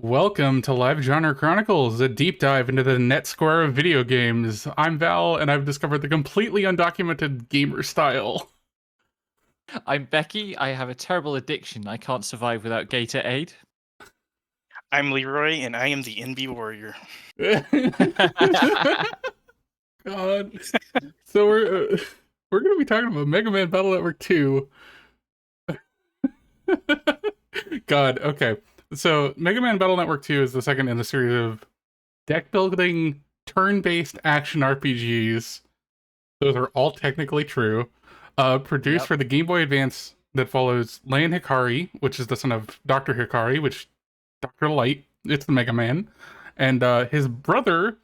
Welcome to Live Genre Chronicles, a deep dive into the net square of video games. I'm Val, and I've discovered the completely undocumented gamer style. I'm Becky. I have a terrible addiction. I can't survive without Gatorade. I'm Leroy, and I am the NB Warrior. God. So we're gonna be talking about Mega Man Battle Network 2. God, okay. So Mega Man Battle Network 2 is the second in the series of deck building turn-based action RPGs. Those are all technically true. Produced for the Game Boy Advance that follows Lan Hikari, which is the son of Dr. Hikari, which Dr. Light, it's the Mega Man, and his brother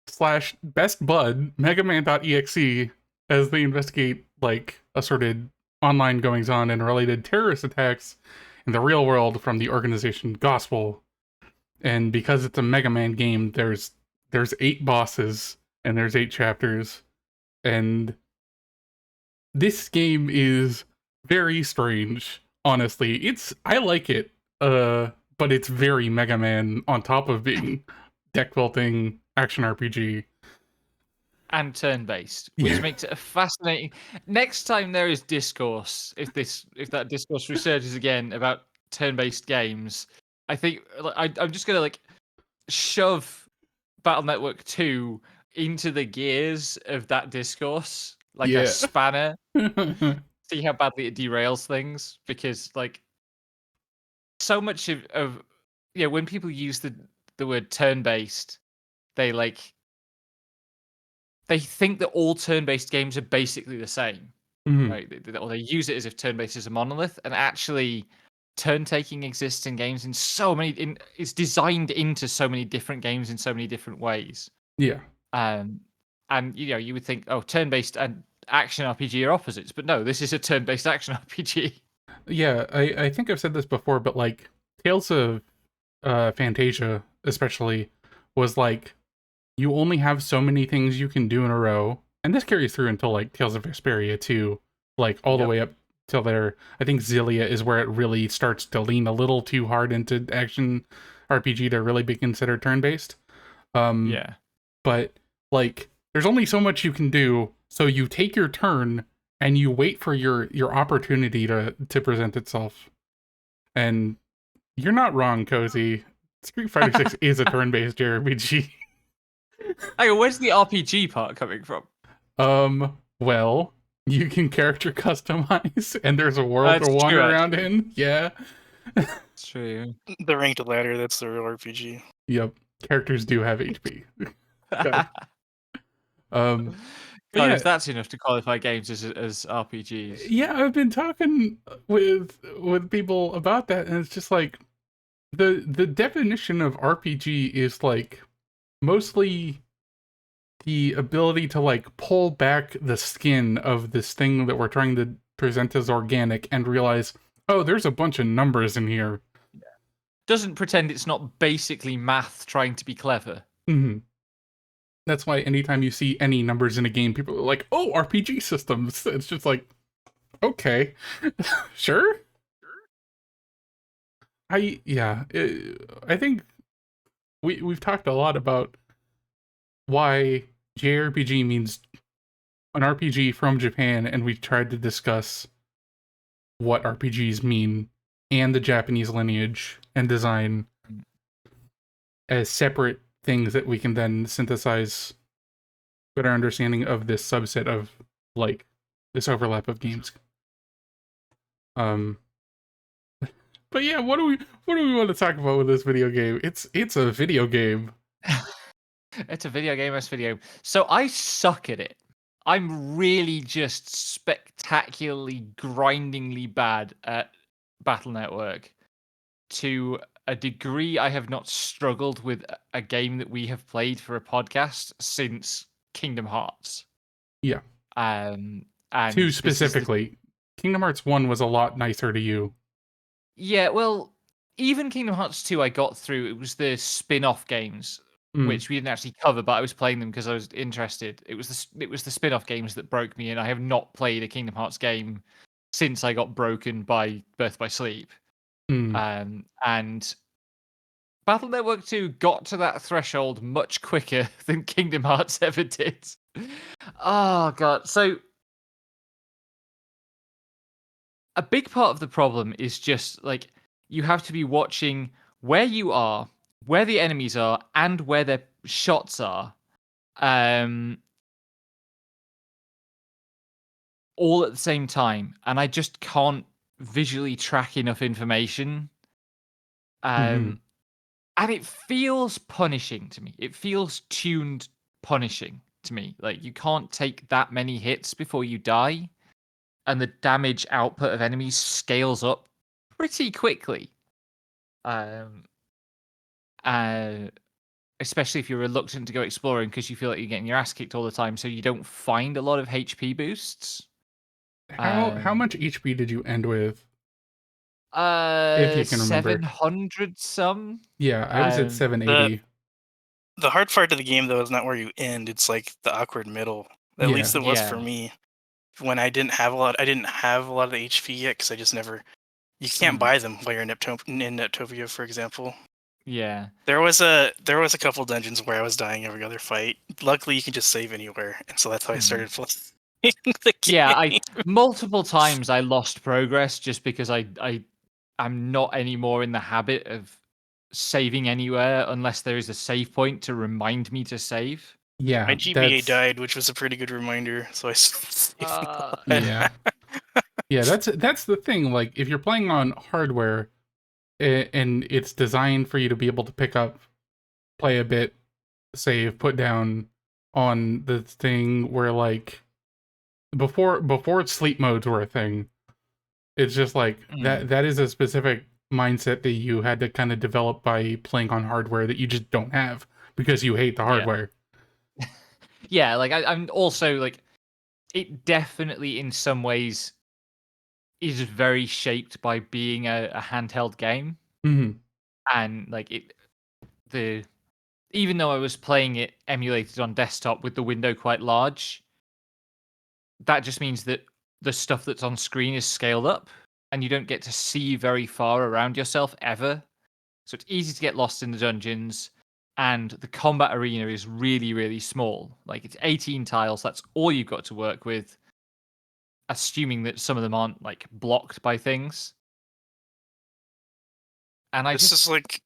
slash best bud, Mega Man.exe, as they investigate like assorted online goings on and related terrorist attacks in the real world from the organization Gospel. And because it's a Mega Man game, there's 8 bosses and there's 8 chapters, and this game is very strange. Honestly, I like it, but it's very Mega Man on top of being deck building action RPG and turn-based, which makes it a fascinating. Next time there is discourse, if that discourse resurges again about turn-based games, I think I'm just gonna shove Battle Network 2 into the gears of that discourse like a spanner. See how badly it derails things, because so much of when people use the word turn-based, they think that all turn-based games are basically the same, right? Or they use it as if turn-based is a monolith, and actually, turn-taking exists in games in so many. It's designed into so many different games in so many different ways. Yeah. And you would think, oh, turn-based and action RPG are opposites, but no, this is a turn-based action RPG. Yeah, I think I've said this before, but like Tales of Fantasia, especially, was like you only have so many things you can do in a row, and this carries through until like Tales of Vesperia too, like all the way up till there. I think Xillia is where it really starts to lean a little too hard into action RPG to really be considered turn-based. But like there's only so much you can do, so you take your turn and you wait for your opportunity to present itself. And you're not wrong, Cozy. Street Fighter 6 is a turn-based JRPG. Hey, where's the RPG part coming from? Well, you can character customize, and there's a world to wander around in. Yeah. It's true. The ranked ladder, that's the real RPG. Yep. Characters do have HP. God, if that's enough to qualify games as RPGs. Yeah, I've been talking with people about that, and it's just like the definition of RPG is like mostly the ability to like pull back the skin of this thing that we're trying to present as organic and realize, oh, there's a bunch of numbers in here. Yeah. Doesn't pretend it's not basically math trying to be clever. That's why anytime you see any numbers in a game, people are like, oh, RPG systems. It's just like, okay, sure. I think we've talked a lot about why JRPG means an RPG from Japan, and we tried to discuss what RPGs mean and the Japanese lineage and design as separate things that we can then synthesize better understanding of this subset of like this overlap of games. But yeah, what do we want to talk about with this video game? It's a video game. It's a video game as video. So I suck at it. I'm really just spectacularly, grindingly bad at Battle Network. To a degree, I have not struggled with a game that we have played for a podcast since Kingdom Hearts. Yeah. And 2 specifically. Kingdom Hearts 1 was a lot nicer to you. Yeah, well, even Kingdom Hearts 2 I got through. It was the spin-off games, which we didn't actually cover, but I was playing them because I was interested. It was the spin-off games that broke me, and I have not played a Kingdom Hearts game since I got broken by Birth by Sleep. And Battle Network 2 got to that threshold much quicker than Kingdom Hearts ever did. Oh god. So a big part of the problem is just like you have to be watching where you are, where the enemies are, and where their shots are. Um all at the same time. And I just can't visually track enough information. Mhm. And it feels punishing to me. It feels tuned punishing to me. Like you can't take that many hits before you die, and the damage output of enemies scales up pretty quickly. Um, uh, Especially if you're reluctant to go exploring because you feel like you're getting your ass kicked all the time, so you don't find a lot of HP boosts. How Um, much HP did you end with, if you can remember? 700 some. Yeah, I was at Um, The 780. the hard part of the game though is not where you end. It's like the awkward middle. At Yeah. least it was for yeah. me when I didn't have a lot. I didn't have a lot of the HP yet because I just never. You can't Mm, buy them while you're in Neptopia, for example. yeah. There was a couple dungeons where I was dying every other fight. Luckily, you can just save anywhere, and so that's how I Mm. started playing the Yeah, game. I multiple times I lost progress just because I'm not anymore in the habit of saving anywhere unless there is a save point to remind me to save. My Yeah, GBA that's died, which was a pretty good reminder, so I started saving a Uh, lot. yeah. Yeah, that's the thing. Like, if you're playing on hardware and it's designed for you to be able to pick up, play a bit, save, put down on the thing where like before sleep modes were a thing, it's just like mm, that is a specific mindset that you had to kind of develop by playing on hardware that you just don't have because you hate the yeah, hardware. yeah. Like I'm also like it definitely in some ways is very shaped by being a handheld game, Hmm. and like it the even though I was playing it emulated on desktop with the window quite large, that just means that the stuff that's on screen is scaled up and you don't get to see very far around yourself ever. So it's easy to get lost in the dungeons, and the combat arena is really, really small. Like it's 18 tiles, that's all you've got to work with, assuming that some of them aren't like blocked by things. And I This just is like,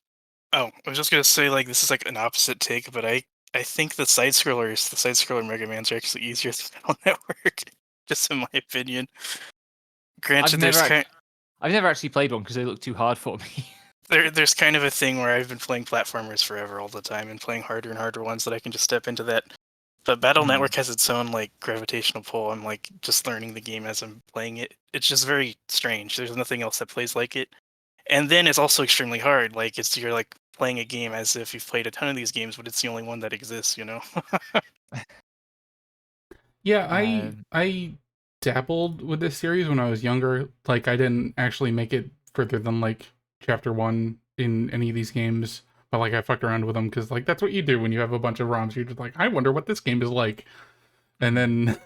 oh, I was just gonna say like this is like an opposite take, but I think the side scroller Mega Man's are actually easier than Battle Network, just in my opinion. I've Granted, never actually I've never actually played one because they look too hard for me. there's kind of a thing where I've been playing platformers forever all the time and playing harder and harder ones that I can just step into that. But Battle Hmm. Network has its own like gravitational pull. I'm like just learning the game as I'm playing it. It's just very strange. There's nothing else that plays like it. And then it's also extremely hard. Like you're like playing a game as if you've played a ton of these games, but it's the only one that exists, you know? Yeah, Um, I dabbled with this series when I was younger. Like, I didn't actually make it further than like chapter 1 in any of these games, but like I fucked around with them because like that's what you do when you have a bunch of ROMs. You're just like, I wonder what this game is like, and hmm. then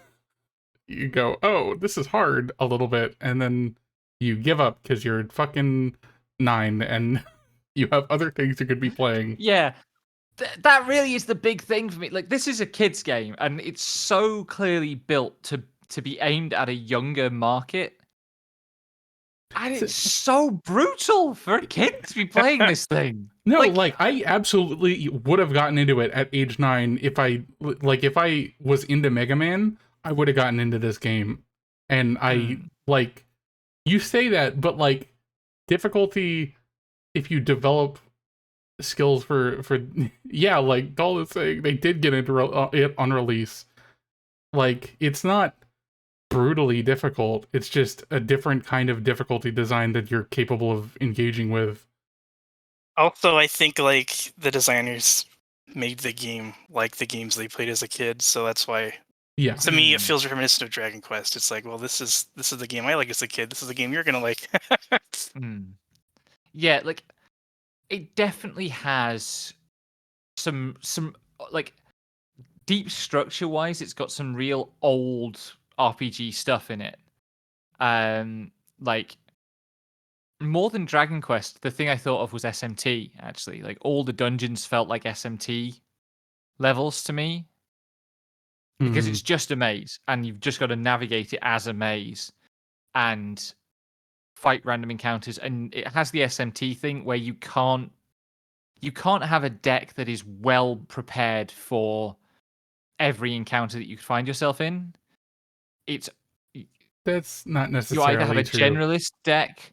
you go, oh, this is hard a little bit, and then you give up because you're fucking 9 and you have other things you could be playing. Yeah, that really is the big thing for me. Like this is a kids game, and it's so clearly built to be aimed at a younger market. And So, it's so brutal for a kid to be playing this thing. no, Like, like I absolutely would have gotten into it at age 9 if I was into Mega Man, I would have gotten into this game. And I mm, like you say that, but like difficulty if you develop skills for yeah, like Doll is saying they did get into it on release. Like it's not brutally difficult. It's just a different kind of difficulty design that you're capable of engaging with. Also, I think like the designers made the game like the games they played as a kid, so that's why Yeah. to me it mm, feels reminiscent of Dragon Quest. It's like, well, this is the game I like as a kid. This is the game you're gonna like. mm. Yeah, like it definitely has some like deep structure wise, it's got some real old RPG stuff in it. Um, like more than Dragon Quest, the thing I thought of was SMT. Actually, like all the dungeons felt like SMT levels to me because Hmm. it's just a maze, and you've just got to navigate it as a maze and fight random encounters. And it has the SMT thing where you can't have a deck that is well prepared for every encounter that you find yourself in. It's That's not you either have necessarily a true. generalist deck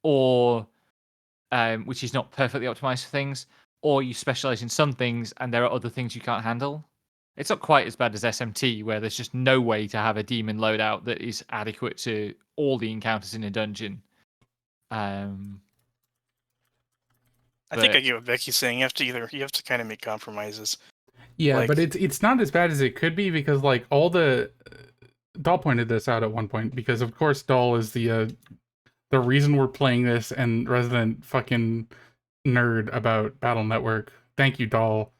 or which is not perfectly optimized for things, or you specialize in some things and there are other things you can't handle. It's not quite as bad as SMT, where there's just no way to have a demon loadout that is adequate to all the encounters in a dungeon. I think I But get what Becky's saying. You have to kind of make compromises. Yeah, but Like, it's not as bad as it could be because like all the Doll pointed this out at one point because of course Doll is the reason we're playing this and resident fucking nerd about Battle Network. Thank you, Doll.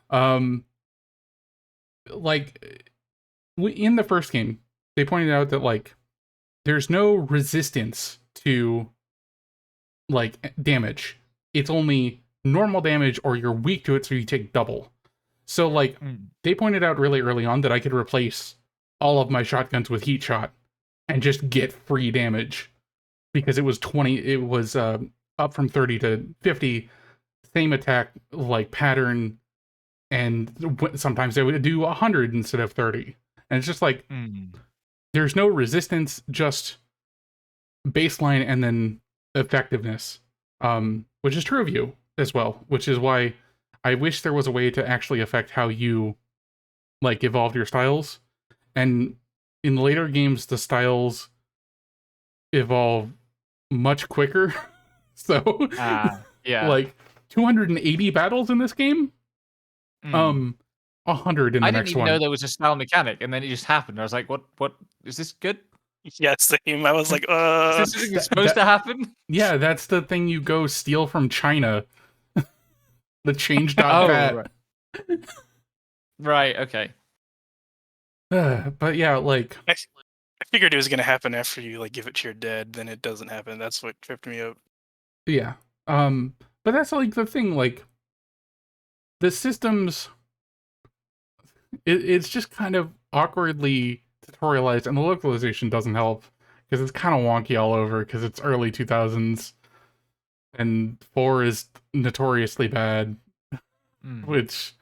Um, like in the first game, they pointed out that like there's no resistance to like damage. It's only normal damage or you're weak to it, so you take double. So like they pointed out really early on that I could replace all of my shotguns with heat shot and just get free damage because it was up from 30 to 50, same attack like pattern, and sometimes they would do 100 instead of 30. And it's just like there's no resistance, just baseline and then effectiveness, which is true of you as well, which is why I wish there was a way to actually affect how you like evolved your styles. And in later games the styles evolve much quicker. So yeah, like 280 battles in this game, 100 in I the didn't next even know one. there was a style mechanic, and then it just happened. I was like, "What is this good? yeah, same. I was like, Is this something that's That, supposed that to happen?" yeah, that's the thing you go steal from China. The Oh, change.pat. right, okay. But yeah, like I figured it was gonna happen after you like give it to your dad. Then it doesn't happen. That's what tripped me up. yeah. But that's like the thing, like the systems it's just kind of awkwardly tutorialized and the localization doesn't help because it's kind of wonky all over because it's early 2000s and 4 is notoriously bad, which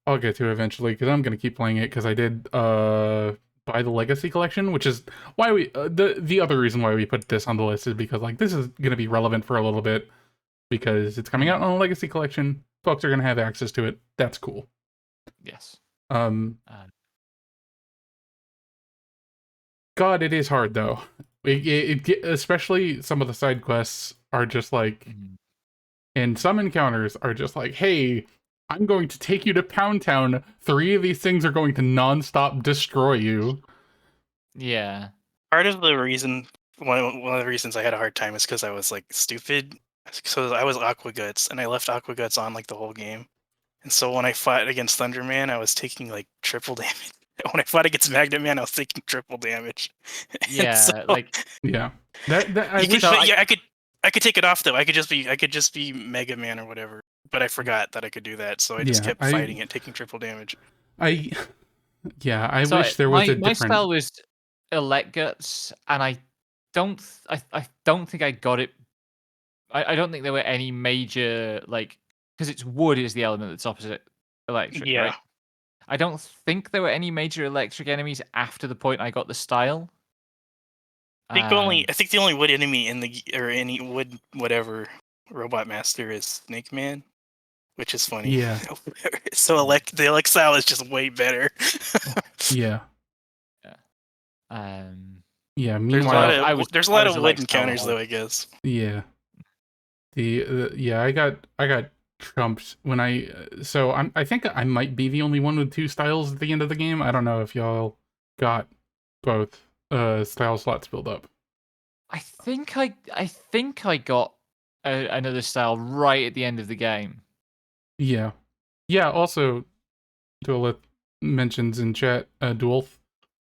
I'll get to eventually because I'm gonna keep playing it because I did buy the Legacy Collection, which is why we the other reason why we put this on the list is because like this is gonna be relevant for a little bit because it's coming out on a Legacy Collection. Folks are gonna have access to it. That's cool. Yes. God, it is hard though. Especially some of the side quests are just like, and some encounters are just like, hey, I'm going to take you to Pound Town. 3 of these things are going to nonstop destroy you. Yeah. Part of the reason, one of the reasons I had a hard time is because I was like stupid. So I was Aqua Guts, and I left Aqua Guts on like the whole game. And so when I fought against Thunderman, I was taking like triple damage. When I fought against Magnet Man, I was taking triple damage. And so Yeah, like Yeah, that I you could, wish. but yeah, I could take it off though. I could just be Mega Man or whatever. But I forgot that I could do that, so I just Yeah, kept fighting it, taking triple damage. I so wish there was a my different. style was Elect Guts, and I don't think I got it. I don't think there were any major like because it's wood is the element that's opposite electric, Yeah. right? I don't think there were any major electric enemies after the point I got the style. I think the only wood enemy in the or any wood whatever robot master is Snake Man, which is funny. Yeah, So the elect style is just way better. yeah, yeah. I Meanwhile, was There's a I lot was of wood elect style the encounters whole. though, I guess. yeah, I got trumped when so I think I might be the only one with 2 styles at the end of the game. I don't know if y'all got both style slots filled up. I think I got another style right at the end of the game. Yeah, yeah. Also, Duelith mentions in chat, Duelth.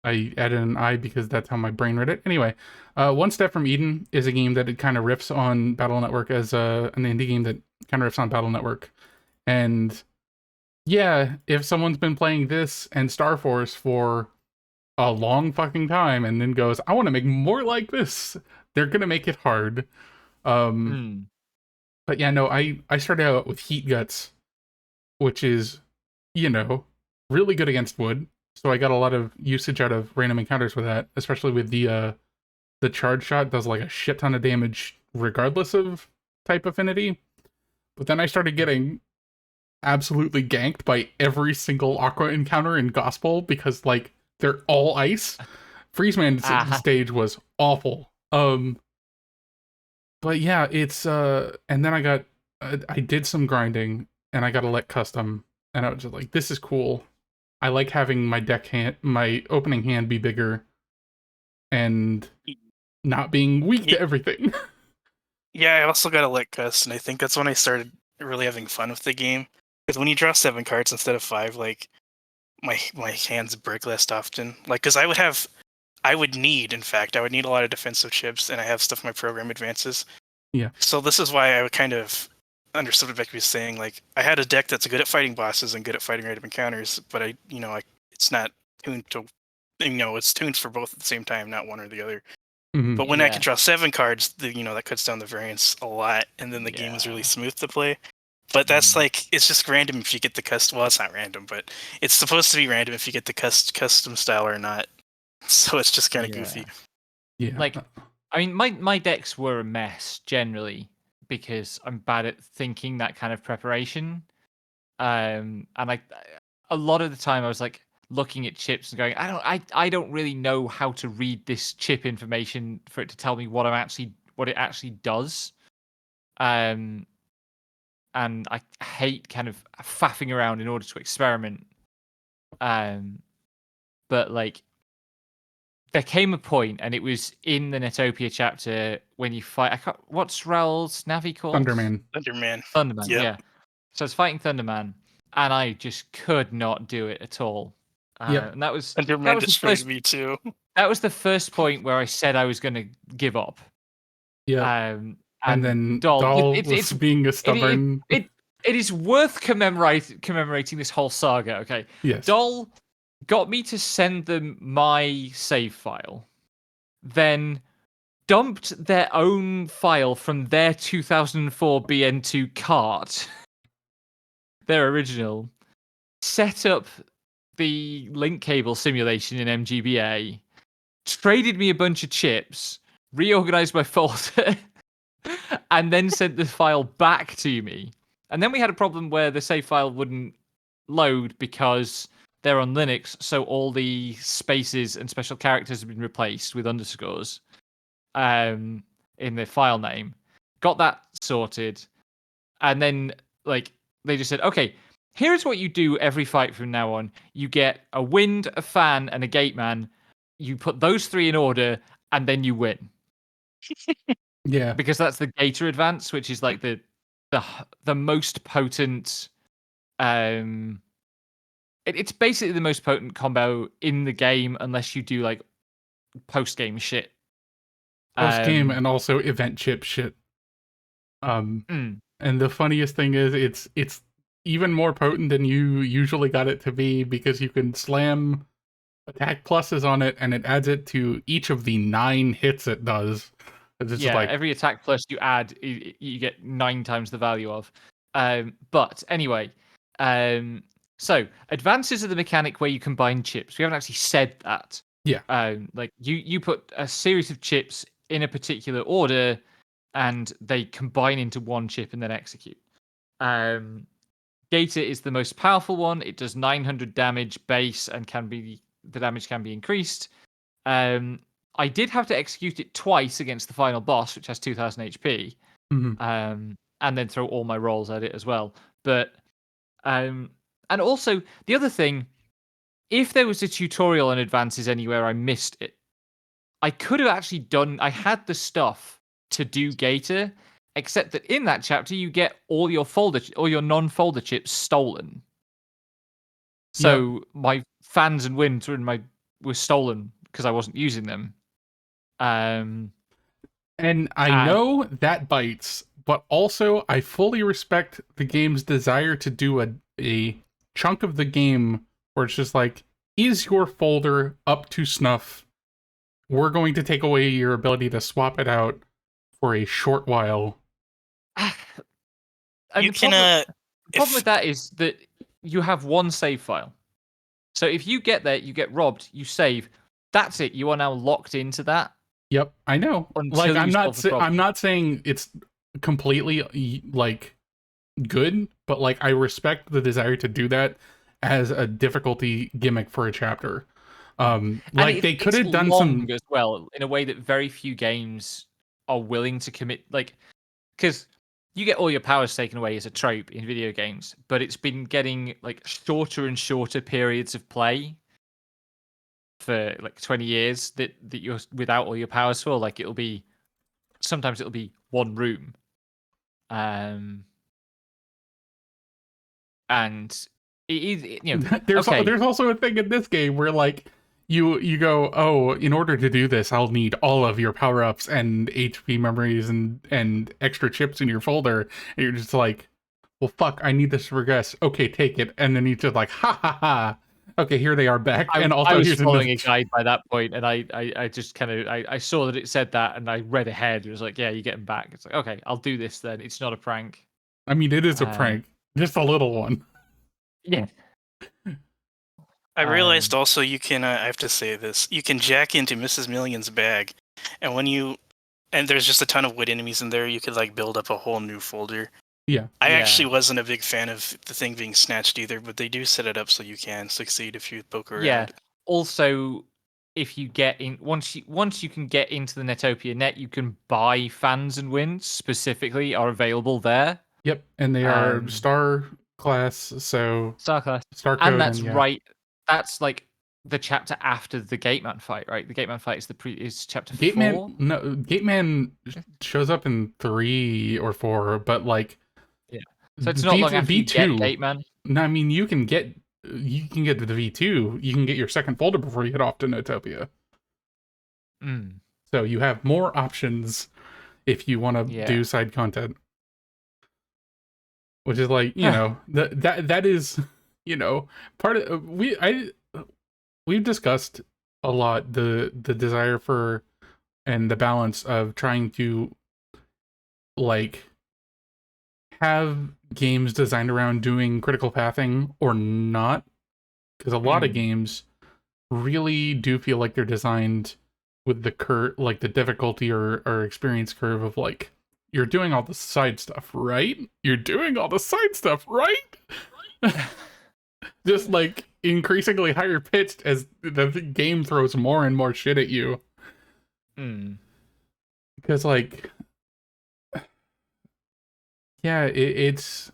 I added an I because that's how my brain read it. Anyway, One Step from Eden is a game that it kind of riffs on Battle Network as an indie game that kind of riffs on Battle Network. And yeah, if someone's been playing this and Star Force for a long fucking time and then goes, I want to make more like this, they're gonna make it hard. Mm. But yeah, no, I started out with Heat Guts, which is, really good against wood. So I got a lot of usage out of random encounters with that, especially with the charge shot does like a shit ton of damage regardless of type affinity. But then I started getting absolutely ganked by every single Aqua encounter in Gospel because like they're all ice. Freezeman stage was awful. But yeah, it's and then I did some grinding and I got a Elect custom and I was just like, this is cool. I like having my opening hand be bigger and not being weak to everything. Yeah, I also got a Elect custom, and I think that's when I started really having fun with the game. Because when you draw 7 cards instead of 5, like my hands break less often. Like, because I would need a lot of defensive chips, and I have stuff in my program advances. Yeah. So this is why I kind of understood what Becky was saying. Like, I had a deck that's good at fighting bosses and good at fighting random encounters, but it's not tuned to, it's tuned for both at the same time, not one or the other. Mm-hmm. But when I can draw 7 cards, that cuts down the variance a lot, and then the game is really smooth to play. But that's like, it's just random if you get the custom. Well, it's not random, but it's supposed to be random if you get the custom style or not. So it's just kind of goofy. Yeah. Like, I mean, my decks were a mess generally because I'm bad at thinking that kind of preparation. And a lot of the time I was like looking at chips and going, I don't really know how to read this chip information for it to tell me what it actually does. And I hate kind of faffing around in order to experiment. But like, there came a point, and it was in the Netopia chapter when you fight. What's Raul's Navi called? Thunderman. Thunderman. Yeah. So I was fighting Thunderman, and I just could not do it at all. And that was Thunderman destroyed me too. That was the first point where I said I was going to give up. Yeah. And then Doll was being a stubborn. It is worth commemorating this whole saga. Okay. Yes. Doll got me to send them my save file, then dumped their own file from their 2004 BN2 cart, their original, set up the link cable simulation in MGBA, traded me a bunch of chips, reorganized my folder, and then sent the file back to me. And then we had a problem where the save file wouldn't load because they're on Linux, so all the spaces and special characters have been replaced with underscores in the file name. Got that sorted. And then like they just said, okay, here's what you do every fight from now on. You get a wind, a fan, and a gate man. You put those 3 in order, and then you win. Yeah. Because that's the Gator advance, which is like the most potent it's basically the most potent combo in the game unless you do like post game shit. Post game and also event chip shit. And the funniest thing is it's even more potent than you usually got it to be because you can slam attack pluses on it and it adds it to each of the 9 hits it does. It's like every attack plus you add, you get 9 times the value of. But anyway, so advances are the mechanic where you combine chips. We haven't actually said that. Yeah. Like you put a series of chips in a particular order, and they combine into one chip and then execute. Gator is the most powerful one. It does 900 damage base and the damage can be increased. I did have to execute it twice against the final boss, which has 2000 HP, and then throw all my rolls at it as well. But and also the other thing, if there was a tutorial on advances anywhere I missed it, I could have actually I had the stuff to do Gator, except that in that chapter you get all your non-folder chips stolen. So my fans and winds were in my was stolen because I wasn't using them. And I And- know that bites, but also I fully respect the game's desire to do a chunk of the game where it's just like, is your folder up to snuff? We're going to take away your ability to swap it out for a short while. And You the can problem with that is that you have one save file. So if you get there, you get robbed, you save. That's it. You are now locked into that. Yep, I know. Until Like, you solve the problem. I'm not saying it's completely like good, but like I respect the desire to do that as a difficulty gimmick for a chapter. Like they could have done some as well, in a way that very few games are willing to commit. Like, because you get all your powers taken away as a trope in video games, but it's been getting like shorter and shorter periods of play for like 20 years that you're without all your powers for. Like sometimes it'll be one room, and it is there's okay. there's also a thing in this game where like you go, oh, in order to do this, I'll need all of your power-ups and HP memories and extra chips in your folder. And you're just like, well, fuck, I need this to progress. Okay, take it. And then you just like, ha ha ha. Okay, here they are back. And also I was here's following another... a guide by that point, and I just kind of I saw that it said that, and I read ahead. It was like, yeah, you get them back. It's like, okay, I'll do this then. It's not a prank. I mean, it is a prank, just a little one. Yeah. I realized also you can, I have to say this, you can jack into Mrs. Million's bag, and and there's just a ton of wood enemies in there, you could like build up a whole new folder. Yeah. I actually wasn't a big fan of the thing being snatched either, but they do set it up so you can succeed if you poke around. Yeah. Also, if you get in, once you can get into the Netopia net, you can buy fans and winds specifically are available there. Yep, and they are star class, so star class, star code, and that's yeah. right. That's like the chapter after the Gateman fight, right? The Gateman fight is chapter 4. No, Gateman shows up in 3 or 4, but like, yeah. So it's not long after you get Gateman. No, I mean you can get to the V2. You can get your second folder before you head off to Netopia. So you have more options if you want to do side content, which is like, you know, that is, you know, part of we've discussed a lot the desire for and the balance of trying to like have games designed around doing critical pathing or not, because a lot of games really do feel like they're designed with the like the difficulty or experience curve of like, you're doing all the side stuff, right? You're doing all the side stuff, right? Just like increasingly higher pitched as the game throws more and more shit at you. Because like, yeah, it's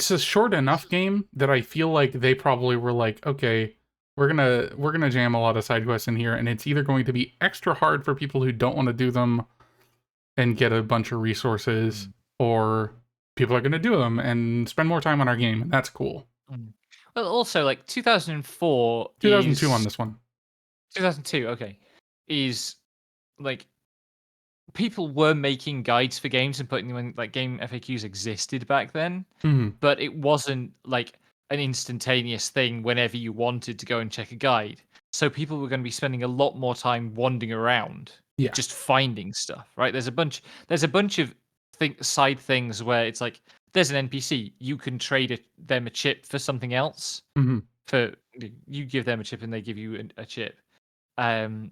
a short enough game that I feel like they probably were like, okay, we're gonna jam a lot of side quests in here, and it's either going to be extra hard for people who don't want to do them and get a bunch of resources, or people are gonna do them and spend more time on our game, and that's cool. Well, also like 2004, 2002 on this one. 2002, okay, is like people were making guides for games and putting them in, like game FAQs existed back then, but it wasn't like an instantaneous thing whenever you wanted to go and check a guide. So people were going to be spending a lot more time wandering around, just finding stuff. Right? There's a bunch of side things where it's like there's an NPC, you can trade them a chip for something else. For you give them a chip and they give you a chip, and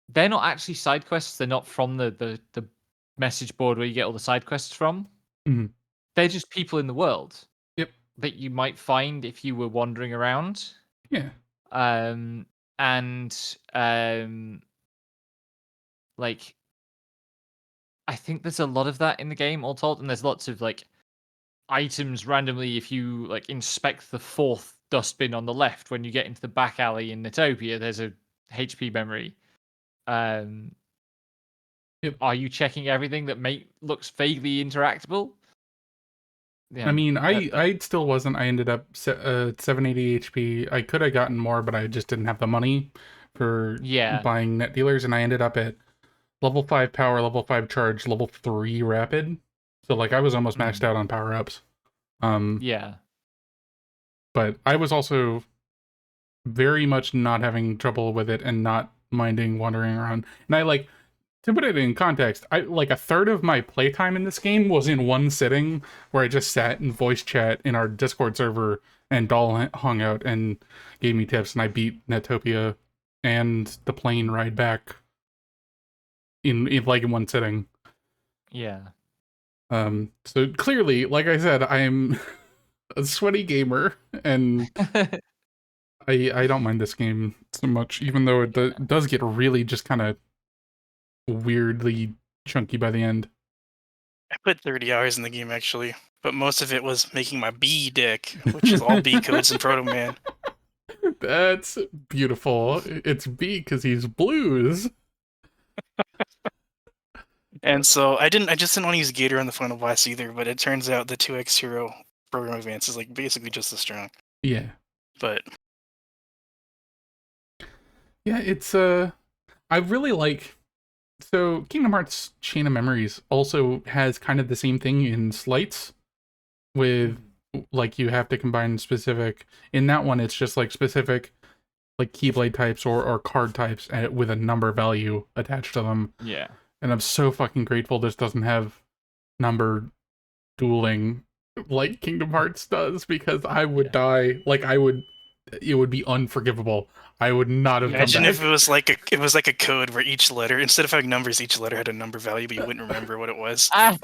they're not actually side quests. They're not from the message board where you get all the side quests from. They're just people in the world. That you might find if you were wandering around. Yeah. Like, I think there's a lot of that in the game, all told, and there's lots of like items randomly. If you like inspect the 4th dustbin on the left when you get into the back alley in Netopia, there's a HP memory. Are you checking everything that looks vaguely interactable? Yeah, I mean, I still wasn't. I ended up 780 HP. I could have gotten more, but I just didn't have the money for yeah. buying net dealers, and I ended up at level 5 power, level 5 charge, level 3 rapid. So like I was almost maxed out on power ups. Yeah. But I was also very much not having trouble with it and not minding wandering around. And I like, to put it in context, I like a third of my playtime in this game was in one sitting where I just sat in voice chat in our Discord server, and Doll hung out and gave me tips, and I beat Netopia and the plane ride back in like in one sitting. Yeah. So clearly, like I said, I'm a sweaty gamer, and I don't mind this game so much, even though it does get really just kind of weirdly chunky by the end. I put 30 hours in the game actually, but most of it was making my B deck, which is all B codes and Proto Man. That's beautiful. It's B because he's blues. And so I just didn't want to use Gator on the final boss either, but it turns out the 2x hero program advance is like basically just as strong. Yeah. But Yeah, it's I really like, so Kingdom Hearts Chain of Memories also has kind of the same thing in slights with like you have to combine specific. In that one it's just like specific like Keyblade types or card types with a number value attached to them. Yeah. And I'm so fucking grateful this doesn't have number dueling like Kingdom Hearts does, because I would die. Like it would be unforgivable. I would not have imagine come back. if it was like a code where each letter, instead of having numbers, each letter had a number value, but you wouldn't remember what it was. God.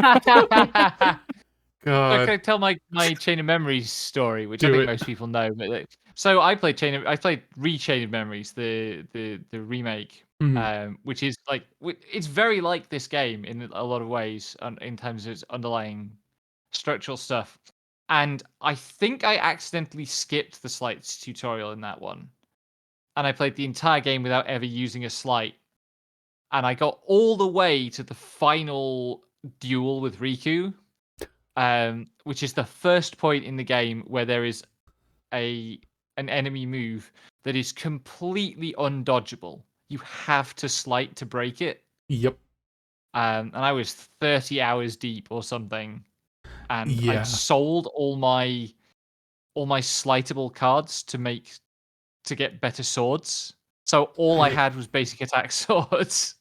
Can I tell my Chain of Memories story, which Do I think it. most people know? But so I played Chain of Memories, the remake, which is like it's very like this game in a lot of ways, in terms of its underlying structural stuff. And I think I accidentally skipped the sleights tutorial in that one, and I played the entire game without ever using a sleight. And I got all the way to the final duel with Riku, which is the first point in the game where there is an enemy move that is completely undodgeable. You have to sleight to break it. Yep. And I was 30 hours deep or something, and Yeah. I'd sold all my slightable cards to get better swords. So all I had was basic attack swords.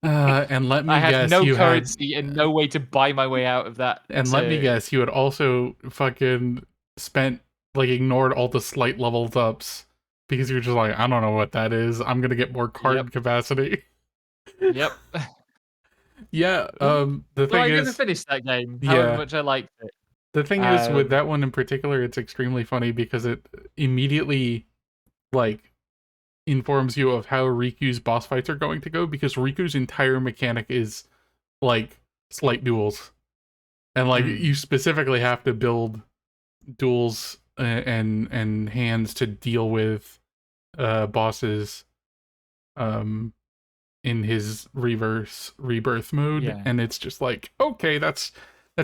And let me I had guess, no you currency and no way to buy my way out of that. And let me guess, you had also fucking spent, like, ignored all the slight levels ups because you're just like, I don't know what that is. I'm gonna get more card capacity. Yep. Yeah. The thing I is, never finished that game. Yeah. However much I liked it. The thing is, with that one in particular, it's extremely funny because it immediately, like, informs you of how Riku's boss fights are going to go, because Riku's entire mechanic is, like, slight duels. And, like, you specifically have to build duels and hands to deal with bosses in his rebirth mode. Yeah. And it's just like, okay, that's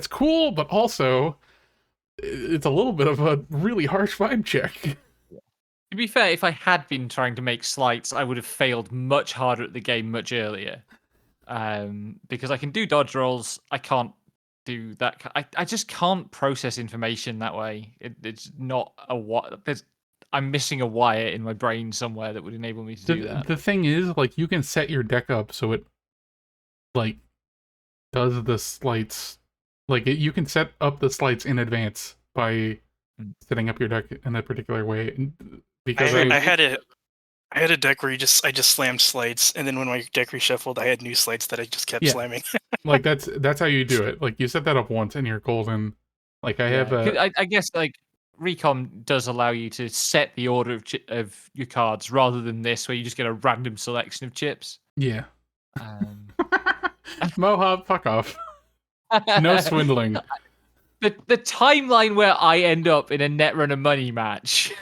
cool, but also it's a little bit of a really harsh vibe check. To be fair, if I had been trying to make sleights, I would have failed much harder at the game much earlier. Because I can do dodge rolls, I can't do that. I just can't process information that way. It's not I'm missing a wire in my brain somewhere that would enable me to do that. The thing is, like, you can set your deck up so it, like, does the sleights. Like, you can set up the sleights in advance by setting up your deck in a particular way. Because I had a deck where I just slammed slides, and then when my deck reshuffled, I had new slides that I just kept slamming. Like, that's how you do it. Like, you set that up once and you're golden. Like, I guess like Recom does allow you to set the order of your cards rather than this, where you just get a random selection of chips. Yeah. Mohawk, fuck off. No swindling. The timeline where I end up in a Netrunner money match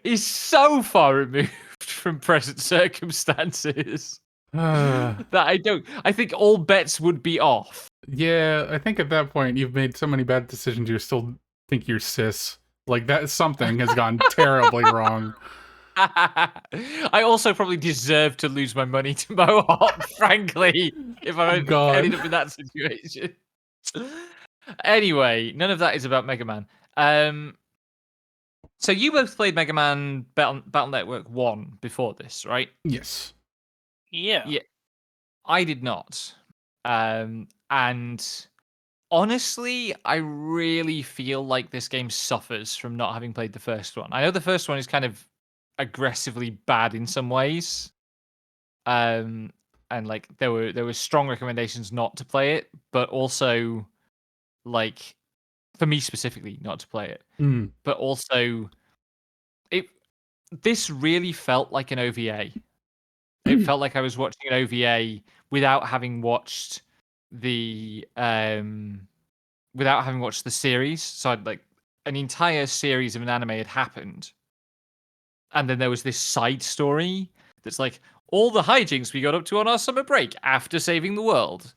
is so far removed from present circumstances. that I don't. I think all bets would be off. Yeah, I think at that point you've made so many bad decisions you still think you're cis. Like that something has gone terribly wrong. I also probably deserve to lose my money to Mohawk, frankly, if I ended God. up in that situation. Anyway, none of that is about Mega Man. So you both played Mega Man Battle Network 1 before this, right? Yes. Yeah. Yeah, I did not. And honestly, I really feel like this game suffers from not having played the first one. I know the first one is kind of aggressively bad in some ways. And like there were strong recommendations not to play it, but also like for me specifically not to play it. Mm. But also this really felt like an OVA. It felt like I was watching an OVA without having watched the series. So I'd like an entire series of an anime had happened. And then there was this side story that's like all the hijinks we got up to on our summer break after saving the world.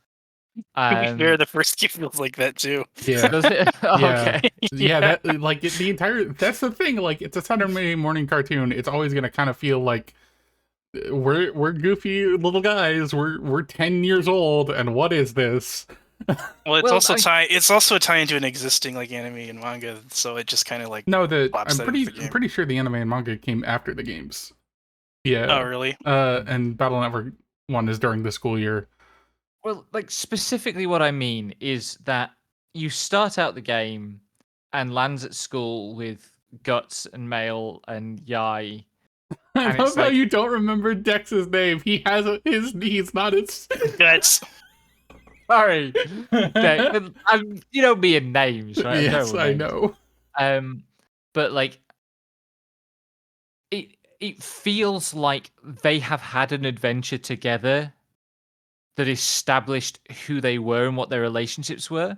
To be fair, the first game feels like that too. Yeah. Does it? Yeah. Okay. Yeah, that like the entire that's the thing, like it's a Saturday morning cartoon. It's always gonna kind of feel like we're goofy little guys. We're 10 years old, and what is this? Well, it's Well, also it's also a tie into an existing like anime and manga, so it just kind of like No, plops I'm that into the I'm game. pretty sure the anime and manga came after the games. Yeah. Oh, really? And Battle Network 1 is during the school year. Well, like specifically what I mean is that you start out the game and lands at school with Guts and Mail and Yai. I And love it's how like, you don't remember Dex's name. He has he's not his. That's sorry. You know me and names, right? I'm Yes, terrible with I names. know. But like it feels like they have had an adventure together that established who they were and what their relationships were.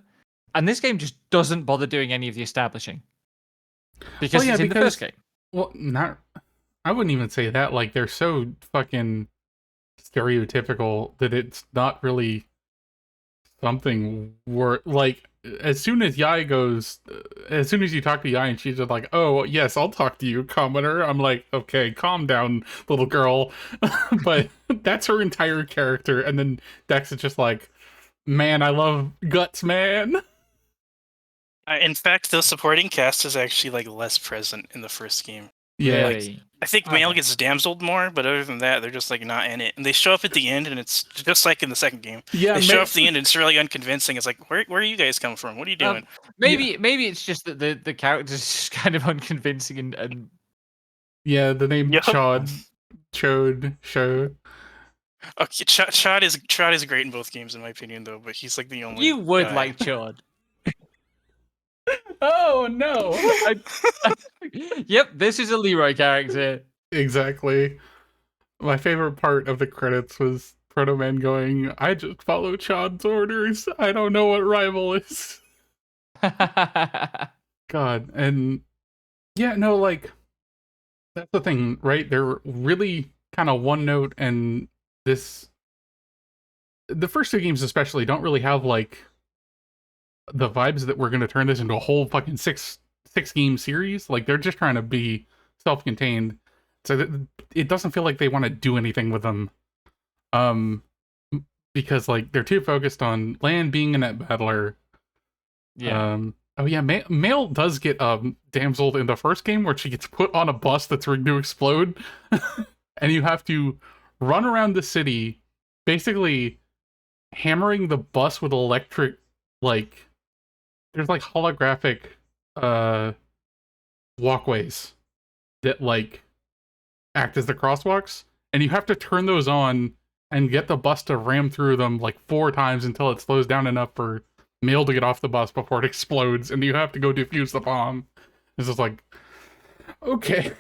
And this game just doesn't bother doing any of the establishing. Because Well, yeah, it's in the first game. well, not. I wouldn't even say that. Like they're so fucking stereotypical that it's not really something worth. Like as soon as Yai goes, as soon as you talk to Yai and she's just like, "Oh yes, I'll talk to you, commoner." I'm like, "Okay, calm down, little girl." But that's her entire character, and then Dex is just like, "Man, I love Guts, man." in fact, the supporting cast is actually like less present in the first game. Yeah, Really? I think Mail Okay. gets damseled more, but other than that, they're just like not in it. And they show up at the end, and it's just like in the second game. yeah. They show up at the end, and it's really unconvincing. It's like, where are you guys coming from? What are you doing? Maybe it's just that the characters just kind of unconvincing and Yeah, the name Yup. Chode, Show. Okay, Chad is great in both games, in my opinion, though. But he's like the only. you would guy. like Chord. Oh no! Yep, this is a Leroy character. Exactly. My favorite part of the credits was Proto Man going, "I just follow Chad's orders. I don't know what rival is." God, and yeah, no, like that's the thing, right? They're really kind of one note, and the first two games especially don't really have like the vibes that we're going to turn this into a whole fucking six game series. Like they're just trying to be self-contained, so that it doesn't feel like they want to do anything with them. Because like they're too focused on Land being a net battler. Yeah. Oh yeah, Mail does get damseled in the first game where she gets put on a bus that's rigged to explode, and you have to run around the city, basically hammering the bus with electric, like there's like holographic walkways that like act as the crosswalks, and you have to turn those on and get the bus to ram through them like 4 times until it slows down enough for Mail to get off the bus before it explodes, and you have to go defuse the bomb. It's just like, okay.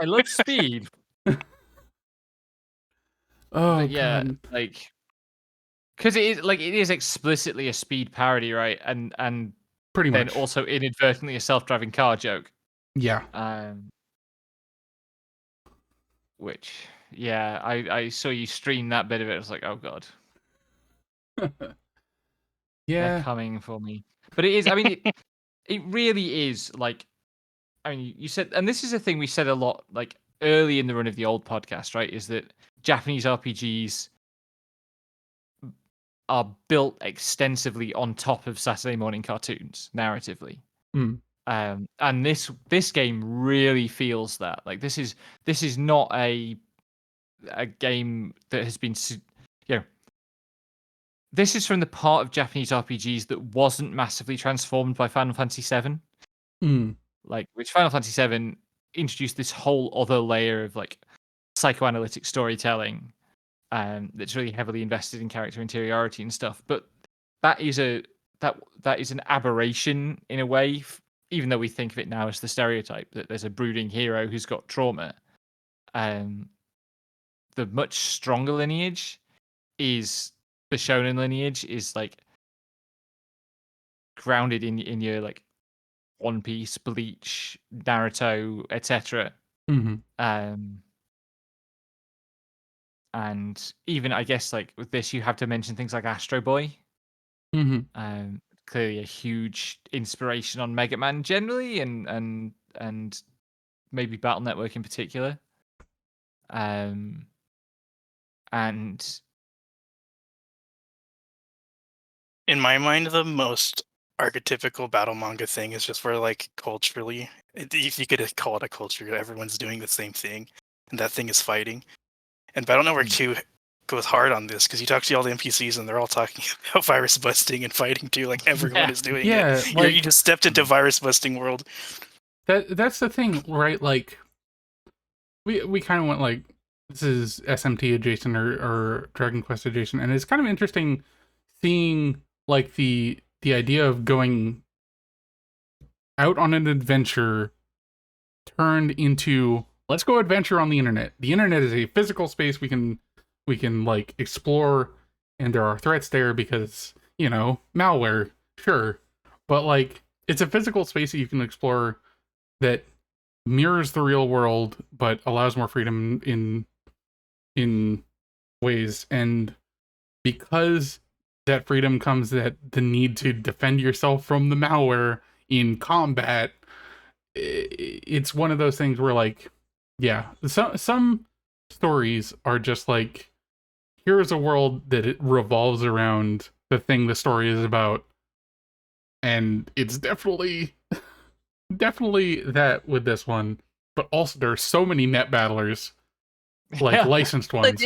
I love speed. Oh, But yeah, God. like because it is explicitly a speed parody, right? And Pretty then much. also inadvertently a self-driving car joke. Yeah. Which Yeah, I saw you stream that bit of it. I was like, oh god, they're Yeah. coming for me. But it is. I mean, it really is like. I mean, you said, and this is a thing we said a lot, like early in the run of the old podcast, right? Is that Japanese RPGs are built extensively on top of Saturday morning cartoons narratively. Mm. And this game really feels that. Like this is not a game that has been, you know, this is from the part of Japanese RPGs that wasn't massively transformed by Final Fantasy VII. Mm. Like, which Final Fantasy VII introduced this whole other layer of like psychoanalytic storytelling, that's really heavily invested in character interiority and stuff. But that is that is an aberration in a way, even though we think of it now as the stereotype that there's a brooding hero who's got trauma. The much stronger lineage is the shonen lineage is like grounded in your like One Piece, Bleach, Naruto, etc. Mm-hmm. And even I guess like with this, you have to mention things like Astro Boy. Mm-hmm. Clearly a huge inspiration on Mega Man generally, and maybe Battle Network in particular. And In my mind, the most archetypical battle manga thing is just where, like, culturally, if you could call it a culture, everyone's doing the same thing, and that thing is fighting. And Battle Network 2 goes hard on this because you talk to all the NPCs and they're all talking about virus busting and fighting too. Like everyone is doing it. Like, you just stepped into virus busting world. That's the thing, right? Like we kind of went like this is SMT adjacent or Dragon Quest adjacent, and it's kind of interesting seeing like the idea of going out on an adventure turned into let's go adventure on the internet. The internet is a physical space we can like explore, and there are threats there because, you know, malware, sure. But like it's a physical space that you can explore that mirrors the real world but allows more freedom in ways. And because that freedom comes that the need to defend yourself from the malware in combat, it's one of those things where like, yeah, some stories are just like, here's a world that it revolves around the thing the story is about, and it's definitely that with this one. But also there are so many net battlers, like licensed ones.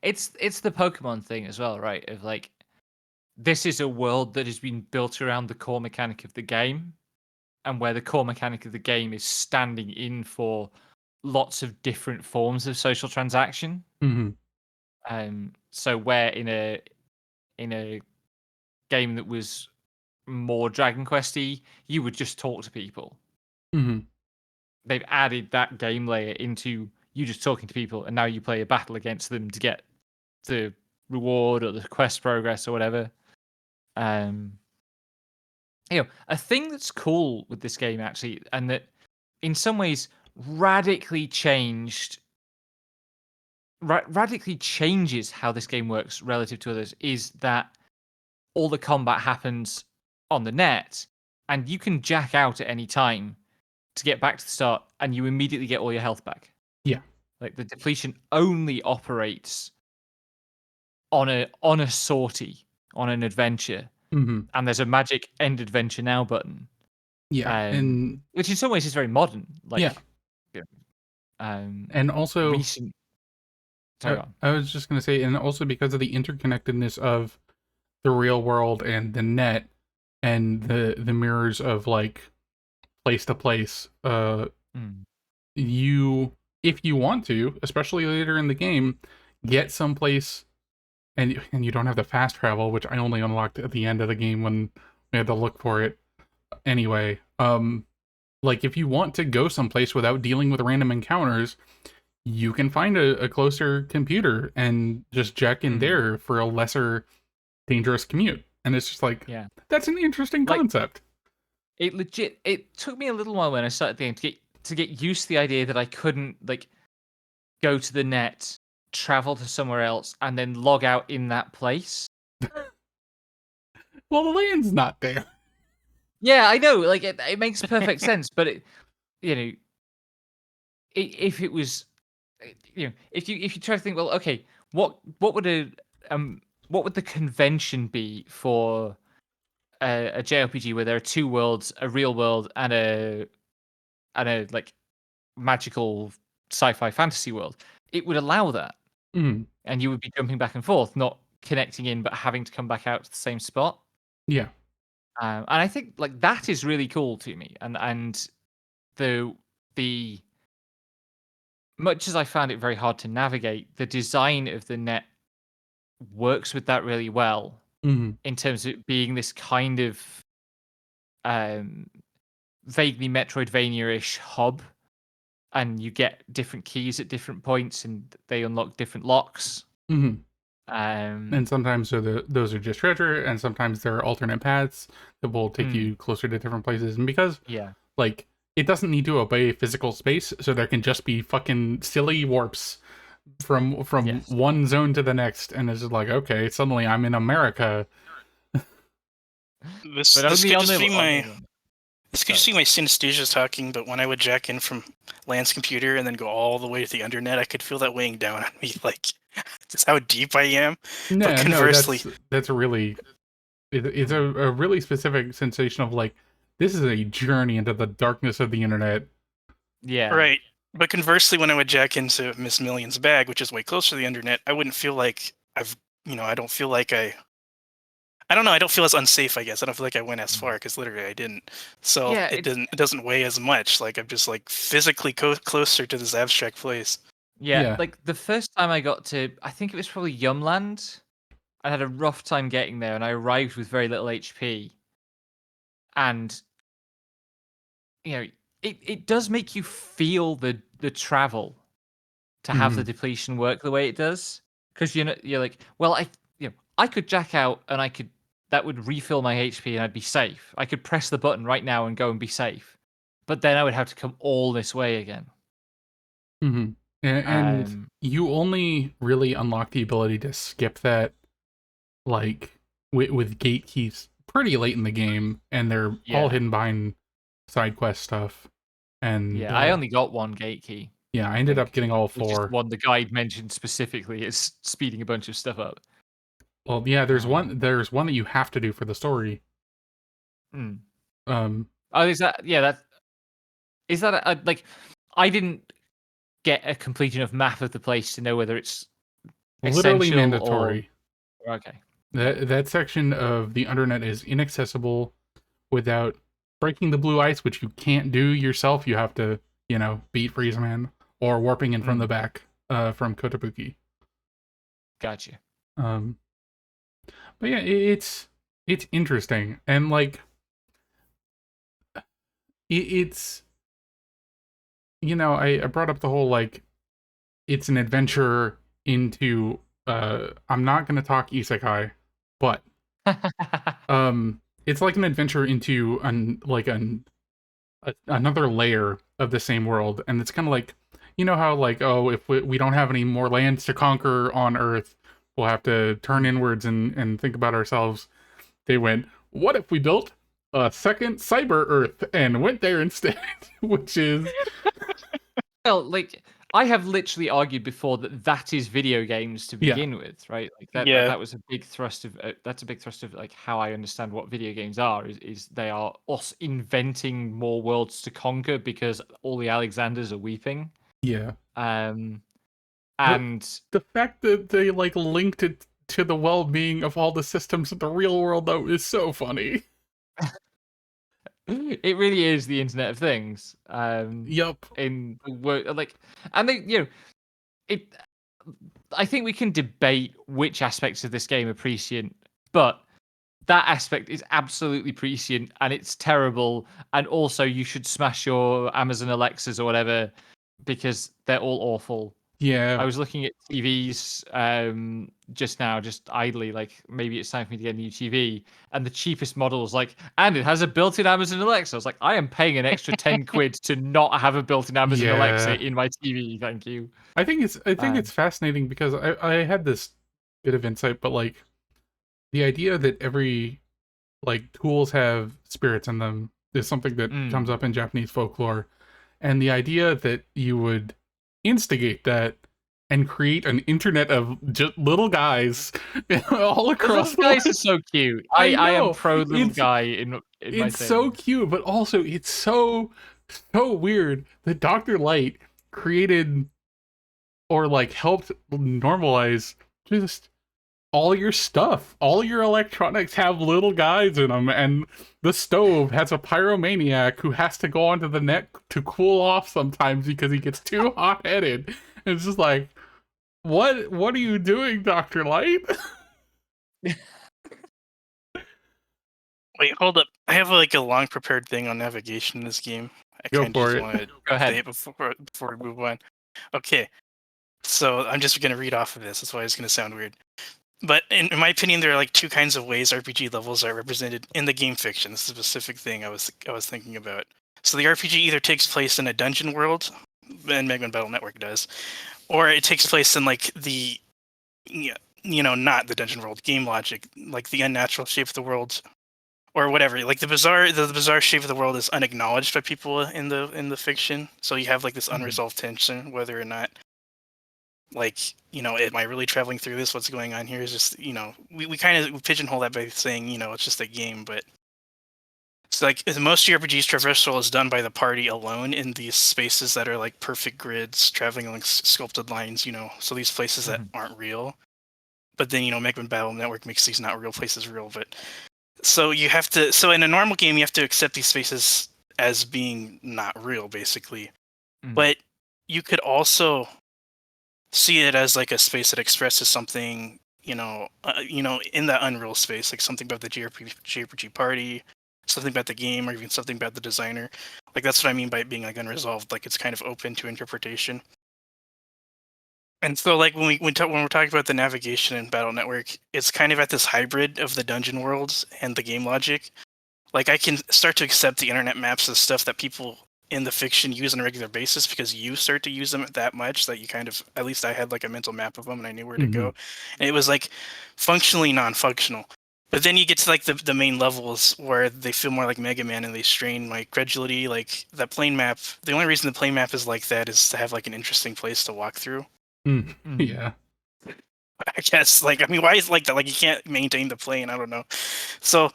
It's the Pokemon thing as well, right? Of like, this is a world that has been built around the core mechanic of the game, and where the core mechanic of the game is standing in for lots of different forms of social transaction. So where in a game that was more Dragon Questy, you would just talk to people. They've added that game layer into you just talking to people, and now you play a battle against them to get the reward or the quest progress or whatever. You know, a thing that's cool with this game actually, and that in some ways radically changes how this game works relative to others, is that all the combat happens on the net, and you can jack out at any time to get back to the start, and you immediately get all your health back. Yeah. Like the depletion only operates on a sortie, on an adventure. And there's a magic end adventure now button. Yeah. And which in some ways is very modern. Like, yeah. And also recent. I was just gonna say, and also because of the interconnectedness of the real world and the net and the mirrors of like place to place, you, if you want to, especially later in the game, get someplace, and you don't have the fast travel, which I only unlocked at the end of the game when we had to look for it anyway. Like if you want to go someplace without dealing with random encounters, you can find a closer computer and just jack in there for a lesser dangerous commute. And it's just like, that's an interesting concept. It took me a little while when I started the game to get used to the idea that I couldn't, like, go to the net, travel to somewhere else, and then log out in that place. Well, the land's not there. Yeah, I know. Like it makes perfect sense, but if it was, if you try to think, well, okay, what would what would the convention be for a JRPG where there are two worlds, a real world and a like magical sci-fi fantasy world? It would allow that, Mm, and you would be jumping back and forth, not connecting in, but having to come back out to the same spot. yeah. And I think like that is really cool to me, and the much as I found it very hard to navigate, the design of the net works with that really well Mm, in terms of it being this kind of um, vaguely Metroidvania-ish hub, and you get different keys at different points, and they unlock different locks. mm. Um, And sometimes those are just treasure, and sometimes there are alternate paths that will take you closer to different places. And because, yeah, like, it doesn't need to obey physical space, so there can just be fucking silly warps from yes. one zone to the next, and it's just like, okay, suddenly I'm in America. This But this only could on just be my the this could just be my synesthesia talking, but when I would jack in from Lance computer and then go all the way to the internet, I could feel that weighing down on me, like just how deep I am. But No, conversely, that's a really it's a really specific sensation of like this is a journey into the darkness of the internet. yeah. right. But conversely, when I would jack into Miss Million's bag, which is way closer to the internet, I wouldn't feel like I don't feel like I don't know. I don't feel as unsafe. I guess I don't feel like I went as far because literally I didn't. So Yeah, it doesn't weigh as much. Like I'm just like physically closer to this abstract place. yeah. Yeah. Like the first time I got to, I think it was probably Yumland. I had a rough time getting there, and I arrived with very little HP. And it does make you feel the travel to have the Mhm. depletion work the way it does, because you're like, well, I could jack out and that would refill my HP and I'd be safe. I could press the button right now and go and be safe, but then I would have to come all this way again. Mhm. And Um, you only really unlock the ability to skip that like with gate keys pretty late in the game, and they're all yeah, hidden behind side quest stuff. And yeah. I only got one gate key, yeah, I I ended up think, getting all which is the four. one the guide mentioned specifically as speeding a bunch of stuff up. Well, yeah, Um, there's one that you have to do for the story. hmm. Um, Oh, is that? Yeah, that is that. Like, I didn't get a complete enough map of the place to know whether it's literally essential or mandatory. okay. That section of the internet is inaccessible without breaking the blue ice, which you can't do yourself. You have to, beat Freezeman or warping in from the Mm, back from Kotobuki. gotcha. Um, but yeah, it's interesting, and like it's I brought up the whole like it's an adventure into I'm not gonna talk isekai, but it's like an adventure into another layer of the same world, and it's kind of like how like, oh, if we don't have any more lands to conquer on Earth, we'll have to turn Mm. inwards and think about ourselves. They went, what if we built a second cyber Earth and went there instead? Which is Well, like I have literally argued before that is video games to yeah, begin with, right? Like Yeah, that was a big thrust of that's a big thrust of like how I understand what video games are is they are us inventing more worlds to conquer because all the Alexanders are weeping. yeah. Um, But and the fact that they like linked it to the well-being of all the systems in the real world though is so funny. it really is the Internet of Things. Yup. In the like, and they, it. I think we can debate which aspects of this game are prescient, but that aspect is absolutely prescient and it's terrible. And also, you should smash your Amazon Alexas or whatever because they're all awful. Yeah. I was looking at TVs just now, just idly, like maybe it's time for me to get a new TV. And the cheapest model was like, and it has a built-in Amazon Alexa. I was like, I am paying an extra 10 quid to not have a built-in Amazon Alexa Yeah. in my TV. Thank you. I think Um, it's fascinating because I had this bit of insight, but like the idea that every like tools have spirits in them is something that comes mm. up in Japanese folklore, and the idea that you would instigate that and create an internet of just little guys all The across little the guys are world. so cute. I I am know pro little it's guy in my it's so thing. cute, but also it's so weird that Dr. Light created or like helped normalize just all your stuff. All your electronics have little guys in them, and the stove has a pyromaniac who has to go onto the net to cool off sometimes because he gets too hot-headed. It's just like, what are you doing, Dr. Light? Wait, hold up. I have like a long prepared thing on navigation in this game. I Go kind of for just it. want to Go say ahead. it before we move on. Okay, so I'm just gonna read off of this. That's why it's gonna sound weird. But in my opinion, there are like two kinds of ways RPG levels are represented in the game fiction. This is a specific thing I was thinking about. So the RPG either takes place in a dungeon world, and Mega Man Battle Network does, or it takes place in like the not the dungeon world, game logic, like the unnatural shape of the world, or whatever. Like the bizarre shape of the world is unacknowledged by people in the fiction. So you have like this unresolved tension, whether or not like am I really traveling through this? What's going on here is just we kind of pigeonhole that by saying it's just a game, but it's like most RPGs traversal is done by the party alone in these spaces that are like perfect grids traveling along sculpted lines, so these places that aren't real. But then Mega Man Battle Network makes these not real places real. But so you have to, so in a normal game you have to accept these spaces as being not real, basically. But you could also see it as like a space that expresses something, in that unreal space, like something about the JRPG party, something about the game, or even something about the designer. Like that's what I mean by it being like unresolved. Like it's kind of open to interpretation. And so, like when we're talking about the navigation in Battle Network, it's kind of at this hybrid of the dungeon worlds and the game logic. Like I can start to accept the internet maps as stuff that people in the fiction use on a regular basis because you start to use them that much that you kind of, at least I had like a mental map of them and I knew where to go. And it was like functionally non-functional. But then you get to like the main levels where they feel more like Mega Man and they strain my credulity. Like that plane map, the only reason the plane map is like that is to have like an interesting place to walk through. Yeah. I guess, like, I mean, why is it like that? Like, you can't maintain the plane. I don't know. So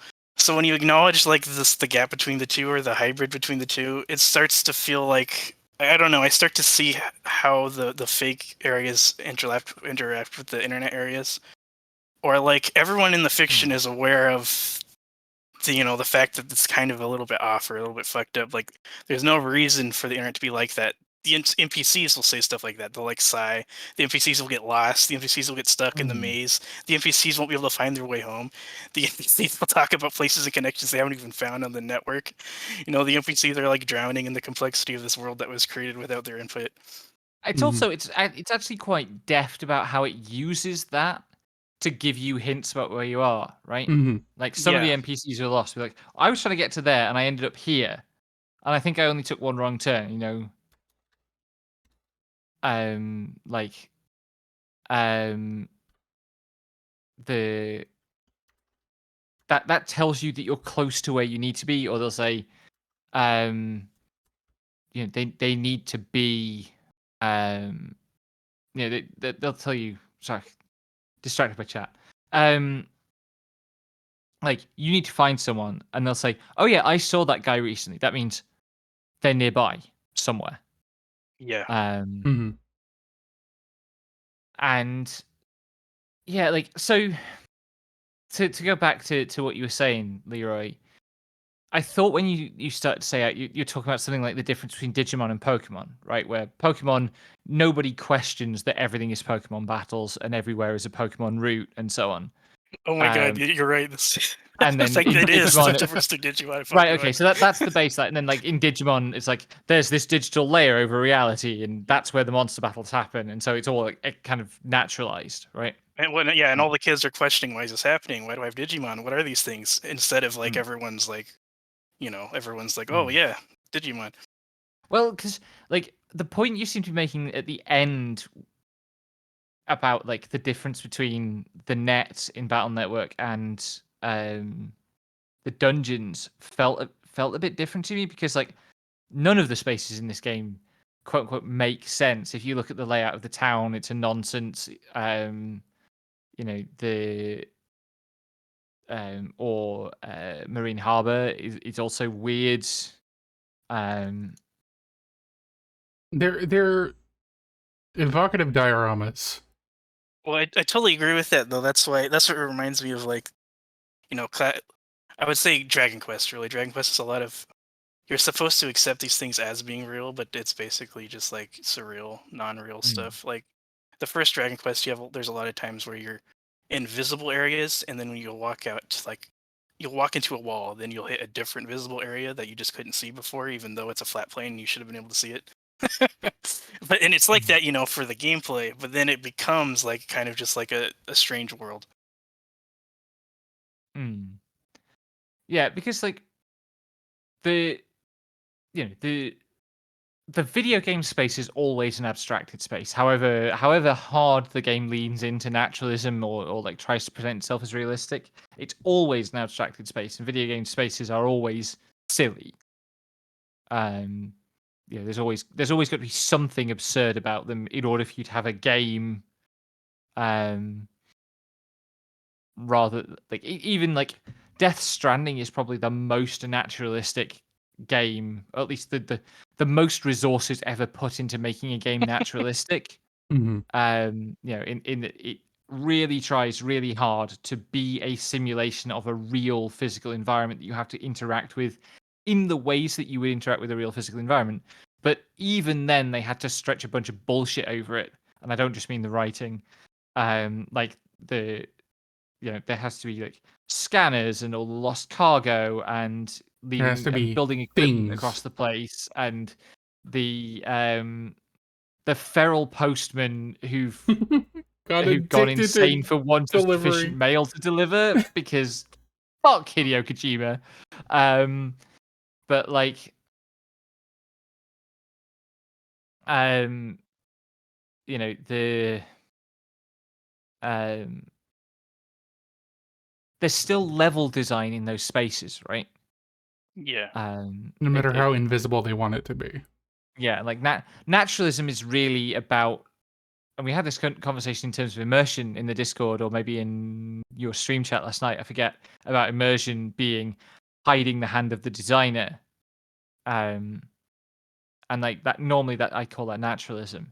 when you acknowledge like the gap between the two or the hybrid between the two, it starts to feel like, I don't know. I start to see how the fake areas interact with the internet areas, or like everyone in the fiction is aware of the fact that it's kind of a little bit off or a little bit fucked up. Like, there's no reason for the internet to be like that. The NPCs will say stuff like that. They'll like sigh. The NPCs will get lost. The NPCs will get stuck in the maze. The NPCs won't be able to find their way home. The NPCs will talk about places and connections they haven't even found on the network. The NPCs are like drowning in the complexity of this world that was created without their input. It's also it's actually quite deft about how it uses that to give you hints about where you are, right? Like some of the Yeah. NPCs are lost. Be like, I was trying to get to there and I ended up here, and I think I only took one wrong turn. Like, the that tells you that you're close to where you need to be, or they'll say, they need to be, they'll tell you. Sorry, distracted by chat. Like you need to find someone, and they'll say, "Oh yeah, I saw that guy recently." That means they're nearby somewhere. Yeah. And yeah, like so. To go back to what you were saying, Leroy, I thought when you started to say you're talking about something like the difference between Digimon and Pokemon, right? Where Pokemon, nobody questions that everything is Pokemon battles and everywhere is a Pokemon route and so on. Oh my god, Um, you're right. This and then like in it is the Digimon, difference to Digimon and right? Okay, Pokemon. so that's the baseline, and then like in Digimon, it's like there's this digital layer over reality, and that's where the monster battles happen, and so it's all like, kind of naturalized, right? And when yeah, and Uh, all the kids are questioning, why is this happening? Why do I have Digimon? What are these things? Instead of like mm, everyone's like, everyone's like, oh mm. yeah, Digimon. Well, because like the point you seem to be making at the end about like the difference between the net in Battle Network and the dungeons felt a bit different to me because like none of the spaces in this game quote unquote make sense. If you look at the layout of the town, it's a nonsense. The or Marine Harbor is also weird. Um, They're evocative dioramas. Well, I totally agree with that though. That's what reminds me of like, I would say Dragon Quest. Really, Dragon Quest is a lot of you're supposed to accept these things as being real, but it's basically just like surreal, non-real mm, stuff. Like the first Dragon Quest, there's a lot of times where you're in visible areas, and then when you walk out, like you'll walk into a wall, then you'll hit a different visible area that you just couldn't see before, even though it's a flat plane, you should have been able to see it. And it's like mm, that, for the gameplay, but then it becomes like kind of just like a strange world. mm. Yeah, because like the you know the video game space is always an abstracted space. However hard the game leans into naturalism or like tries to present itself as realistic, it's always an abstracted space, and video game spaces are always silly. Um, there's always got to be something absurd about them in order for you to have a game. Um, rather like even like Death Stranding is probably the most naturalistic game, or at least the most resources ever put into making a game naturalistic. Hmm. In that it really tries really hard to be a simulation of a real physical environment that you have to interact with in the ways that you would interact with a real physical environment. But even then, they had to stretch a bunch of bullshit over it, and I don't just mean the writing. Like there has to be like scanners and all the lost cargo and There has leaving to and be building equipment across things. the place and the feral postman Got who've gone addicted insane to for want of sufficient delivery. mail to deliver because fuck Hideo Kojima. Um, but like um, the um, there's still level design in those spaces, right? Yeah. No It, matter it how invisible they want it to be. Yeah, like naturalism is really about, and we had this conversation in terms of immersion in the Discord or maybe in your stream chat last night. I forget about immersion being hiding the hand of the designer, um, and like that. Normally, that I call that naturalism.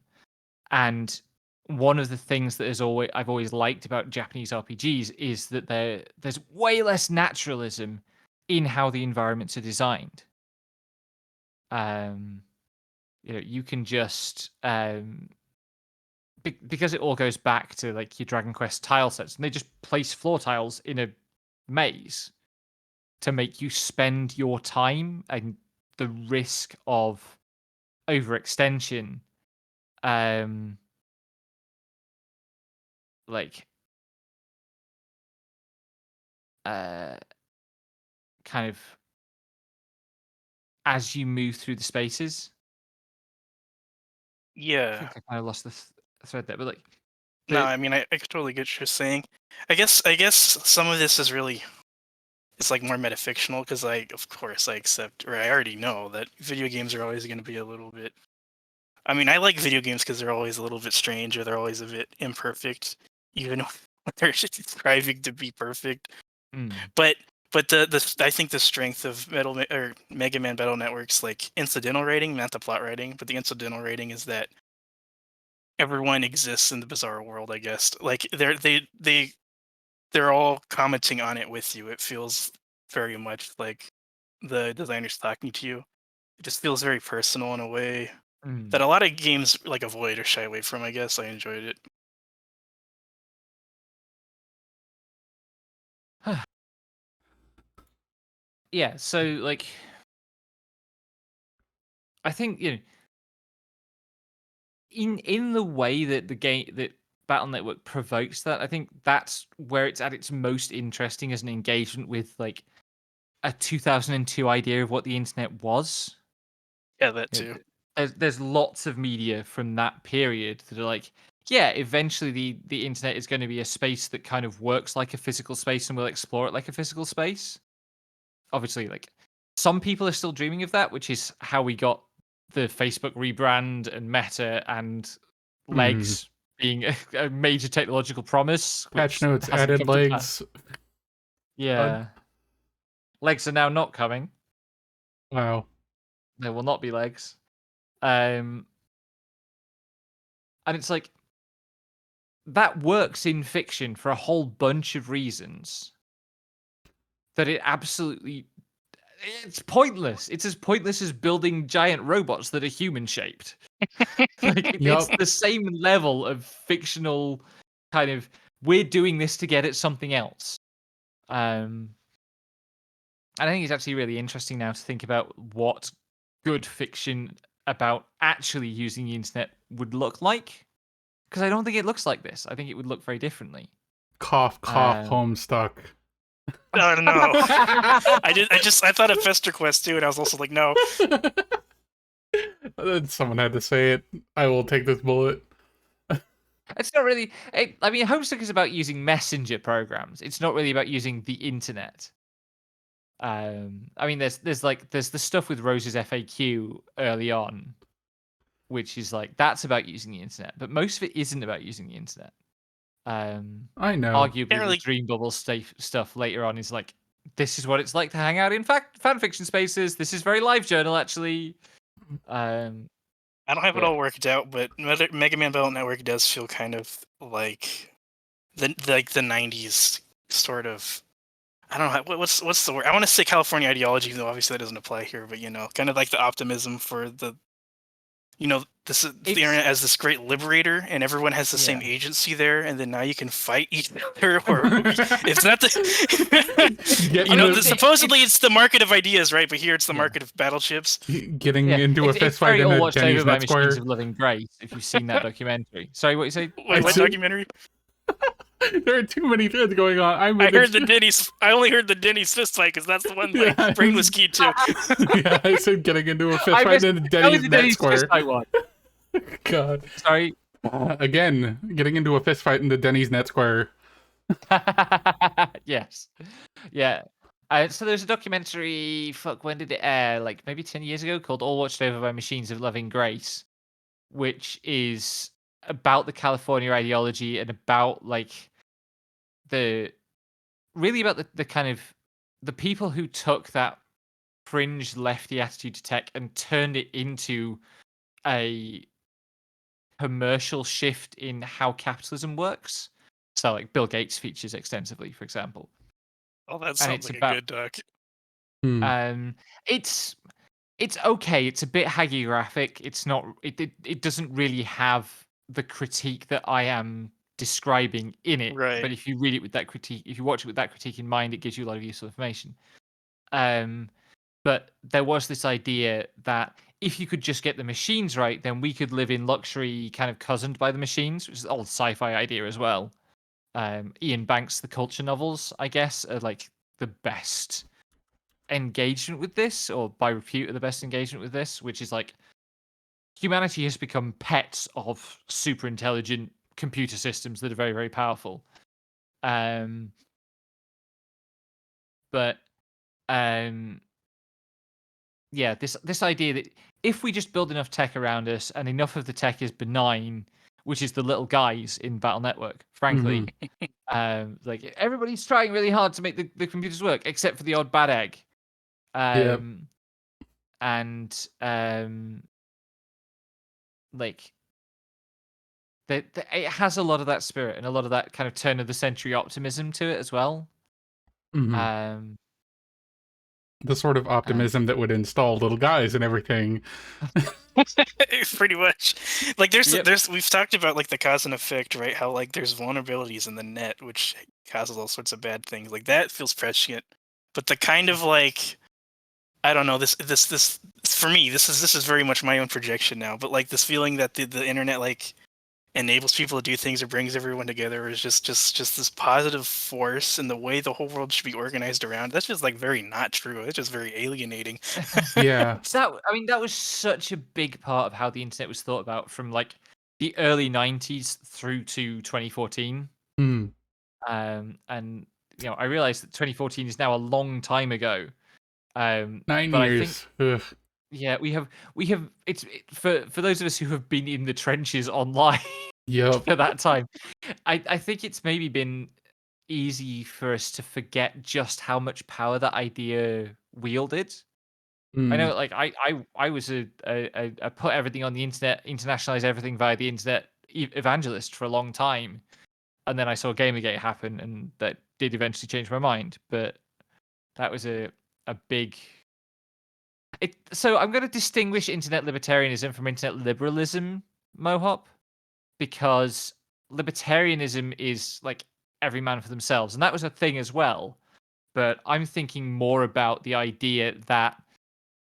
And one of the things that I've always liked about Japanese RPGs is that there's way less naturalism in how the environments are designed. Um, you can just because it all goes back to like your Dragon Quest tile sets, and they just place floor tiles in a maze to make you spend your time and the risk of overextension, um, like uh, kind of as you move through the spaces. I Yeah. think I kind of lost the thread there, but like No, the I mean I totally get what you're saying. I guess some of this is really it's like more metafictional because of course I accept or I already know that video games are always going to be a little bit. I mean I like video games because they're always a little bit strange or they're always a bit imperfect, even when they're striving to be perfect. mm, But the I think the strength of or Mega Man Battle Network's like incidental rating, not the plot rating, but the incidental rating is that everyone exists in the bizarre world. I guess like they're all commenting on it with you. It feels very much like the designer's talking to you. It just feels very personal in a way that mm. a lot of games like avoid or shy away from. I guess I enjoyed it. yeah, so like, I think in the way that the game that Battle Network provokes that, I think that's where it's at its most interesting as an engagement with like a 2002 idea of what the internet was. Yeah, that too. There's lots of media from that period that are like, yeah, eventually the internet is going to be a space that kind of works like a physical space and we'll explore it like a physical space. Obviously, like some people are still dreaming of that, which is how we got the Facebook rebrand and Meta and legs being a major technological promise, Patch which notes hasn't added come to pass. legs. Yeah. Legs are now not coming. Wow. There will not be legs. And it's like that works in fiction for a whole bunch of reasons that it's pointless. It's as pointless as building giant robots that are human shaped. It's Yup. the same level of fictional kind of we're doing this to get at something else. And I think it's actually really interesting now to think about what good fiction about actually using the internet would look like. Because I don't think it looks like this. I think it would look very differently. Cough, cough, Homestuck. Oh no! I thought of Fester Quest too, and I was also like, no. Someone had to say it. I will take this bullet. It's not really. I mean, Homestuck is about using messenger programs. It's not really about using the internet. I mean, there's the stuff with Rose's FAQ early on, which is like that's about using the internet, but most of it isn't about using the internet. I know. Arguably, the Apparently- Dream Bubble stuff later on is like this is what it's like to hang out in fan fiction spaces. This is very live journal actually. I don't have it Yeah. all worked out, but Mega Man Battle Network does feel kind of like the 90s sort of. I don't know what's the word. I want to say California ideology, even though obviously that doesn't apply here. But kind of like the optimism for the. This is the internet as this great liberator, and everyone has the same agency there, and then now you can fight each other. Or it's not the. Supposedly it's the market of ideas, right? But here it's the market of battleships. Getting into a fist fight in a Denny's Net Square. Machines of Loving Grace. If you've seen that documentary, sorry, what you say? Wait, what documentary? There are too many threads going on. I only heard the Denny's fist fight because that's the one my brain was keyed to. Yeah, I said getting into a fist fight in a Denny's Net Square. God. Sorry. Again, getting into a fist fight in the Denny's Net Square. Yes. Yeah. So there's a documentary, when did it air? Like maybe 10 years ago, called All Watched Over by Machines of Loving Grace, which is about the California ideology and about like the kind of the people who took that fringe lefty attitude to tech and turned it into a commercial shift in how capitalism works. So like Bill Gates features extensively, for example. Oh, that sounds like a good doc. It's okay. It's a bit hagiographic. It's not. It doesn't really have the critique that I am describing in it. Right. But if you read it with that critique, if you watch it with that critique in mind, it gives you a lot of useful information. But there was this idea that if you could just get the machines right, then we could live in luxury, kind of cozened by the machines, which is an old sci-fi idea as well. Ian Banks' The Culture novels, I guess, are like the best engagement with this, or by repute are the best engagement with this, which is like humanity has become pets of super intelligent computer systems that are very, very powerful. Yeah, this idea that if we just build enough tech around us and enough of the tech is benign, which is the little guys in Battle Network, frankly, like everybody's trying really hard to make the computers work, except for the odd bad egg. Like it has a lot of that spirit and a lot of that kind of turn of the century optimism to it as well. The sort of optimism that would install little guys and everything. Pretty much. Like there's we've talked about like the cause and effect, right? How like there's vulnerabilities in the net which causes all sorts of bad things. Like that feels prescient. But the kind of like I don't know, this for me, this is very much my own projection now, but like this feeling that the internet like enables people to do things or brings everyone together is just this positive force, and the way the whole world should be organized around. That's just like very not true. It's just very alienating. Yeah. So that was such a big part of how the internet was thought about from like the early 90s through to 2014. Hmm. And I realized that 2014 is now a long time ago. 9 But I think years. Ugh. yeah, we have for those of us who have been in the trenches online Yep. for that time. I think it's maybe been easy for us to forget just how much power that idea wielded. I Hmm. know, like I was a put everything on the internet, internationalize everything via the internet evangelist for a long time, and then I saw Gamergate happen, and that did eventually change my mind. But that was a big. So I'm going to distinguish internet libertarianism from internet liberalism, Mohop, because libertarianism is like every man for themselves, and that was a thing as well. But I'm thinking more about the idea that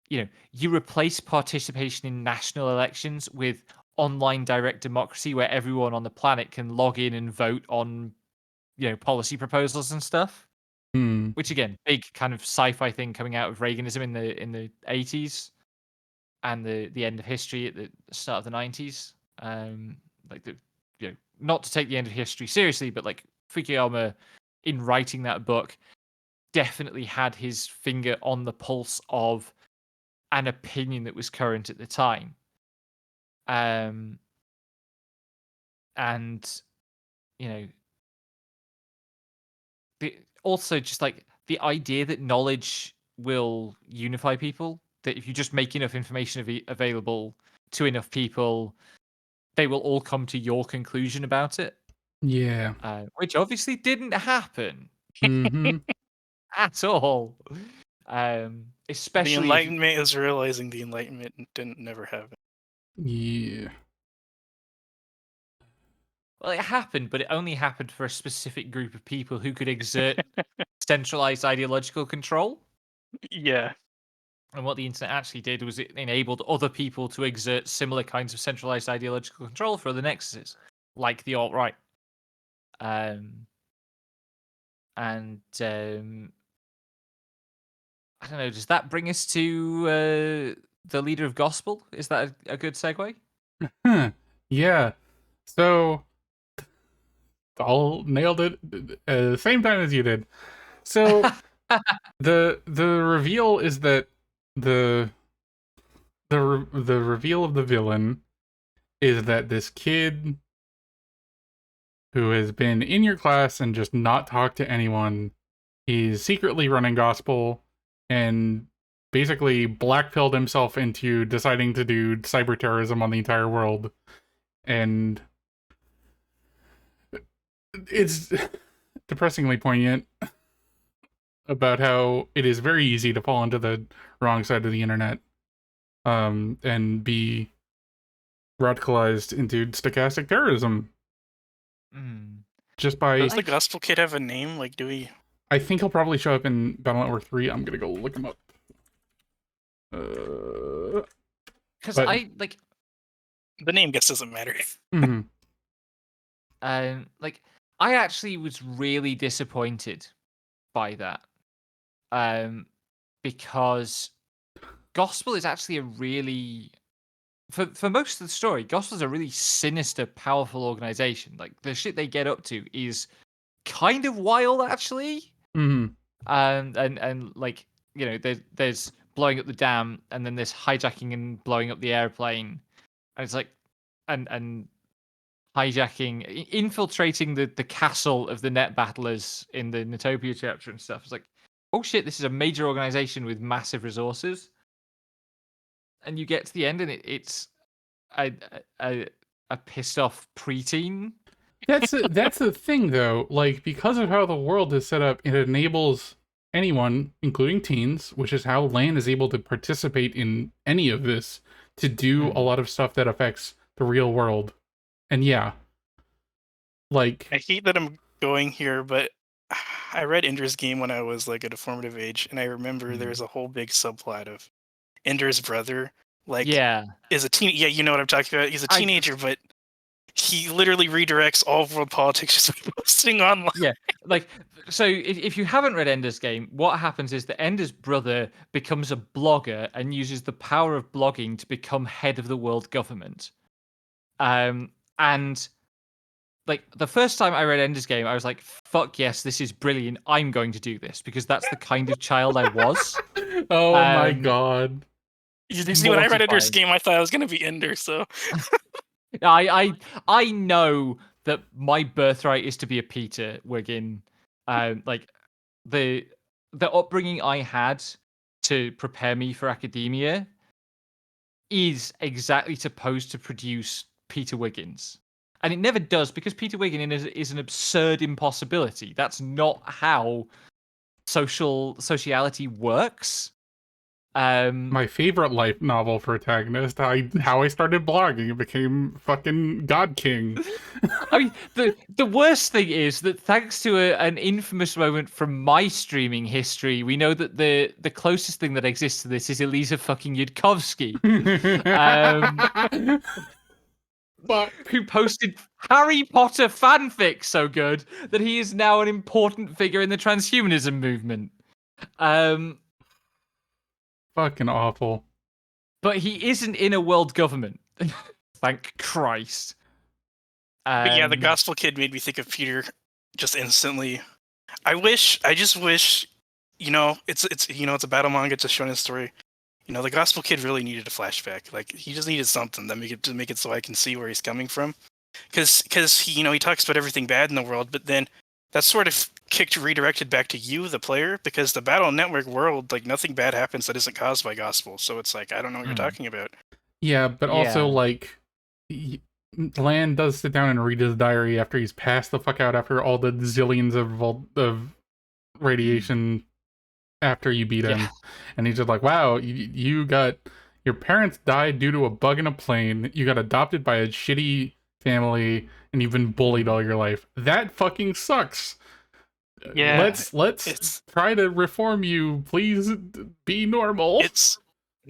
you replace participation in national elections with online direct democracy where everyone on the planet can log in and vote on, policy proposals and stuff. Hmm. Which again, big kind of sci-fi thing coming out of Reaganism in the 80s and the end of history at the start of the 90s. Like not to take the end of history seriously, but like Fukuyama in writing that book definitely had his finger on the pulse of an opinion that was current at the time. And you know, also just like the idea that knowledge will unify people. That if you just make enough information available to enough people, they will all come to your conclusion about it. Yeah. Which obviously didn't happen Mm-hmm. at all. The Especially if Enlightenment is realizing the Enlightenment didn't never happen. Yeah. well, it happened, but it only happened for a specific group of people who could exert centralized ideological control. Yeah. And what the internet actually did was it enabled other people to exert similar kinds of centralized ideological control for other nexuses, like the alt right. And I don't know. Does that bring us to the leader of gospel? Is that a good segue? Huh. Yeah. So all nailed it at the same time as you did. So the reveal is that the the reveal of the villain is that this kid who has been in your class and just not talked to anyone, he's secretly running gospel and basically blackpilled himself into deciding to do cyber terrorism on the entire world. And it's depressingly poignant about how it is very easy to fall into the wrong side of the internet and be radicalized into stochastic terrorism just by... Does the gospel kid have a name? Like, do we... I think he'll probably show up in Battle Network 3. I'm gonna go look him up. Because but- I like The name guess doesn't matter. Mhm. like I actually was really disappointed by that. Because gospel is actually a really for most of the story, gospel is a really sinister, powerful organization. Like the shit they get up to is kind of wild, actually. Mhm. And like there's blowing up the dam, and then there's hijacking and blowing up the airplane, and it's like and hijacking, infiltrating the castle of the net battlers in the Netopia chapter and stuff. It's like, oh shit, this is a major organization with massive resources. And you get to the end, and it's a pissed off preteen. That's the thing, though. Like, because of how the world is set up, it enables anyone, including teens, which is how LAN is able to participate in any of this, to do a lot of stuff that affects the real world. And yeah, like... I hate that I'm going here, but I read Ender's Game when I was like at a formative age, and I remember there's a whole big subplot of Ender's brother, like, Yeah. is a teen. Yeah, you know what I'm talking about. He's a I teenager, but he literally redirects all of world politics just by posting online. Yeah, like so. If you haven't read Ender's Game, what happens is that Ender's brother becomes a blogger and uses the power of blogging to become head of the world government. And like the first time I read Ender's Game, I was like, "Fuck yes, this is brilliant! I'm going to do this," because that's the kind of child I was. Oh my Um, god. You see, when I read Ender's mortifying. Game, I thought I was gonna be Ender. So I know that my birthright is to be a Peter Wiggin. Like the upbringing I had to prepare me for academia is exactly supposed to produce Peter Wiggins. And it never does because Peter Wiggin is an absurd impossibility. That's not how sociality works. My favorite life novel protagonist. How I started blogging and became fucking God King. I mean, the worst thing is that thanks to an infamous moment from my streaming history, we know that the closest thing that exists to this is Elisa fucking Yudkovsky, But who posted Harry Potter fanfic so good that he is now an important figure in the transhumanism movement. fucking awful. But he isn't in a world government. Thank Christ. but yeah, the Gospel Kid made me think of Peter just instantly. I just wish, it's it's a battle manga, it's a shonen story. The Gospel Kid really needed a flashback. Like he just needed something to make it so I can see where he's coming from. Because he talks about everything bad in the world, but then that's sort of redirected back to you, the player, because the Battle Network world, like nothing bad happens that isn't caused by Gospel. So it's like I don't know what you're talking about. Yeah, but also Yeah. like Lan does sit down and read his diary after he's passed the fuck out after all the zillions of radiation after you beat him. Yeah. And he's just like, wow, you got your parents died due to a bug in a plane, you got adopted by a shitty family, and you've been bullied all your life. That fucking sucks. Yeah, let's try to reform you. Please be normal. It's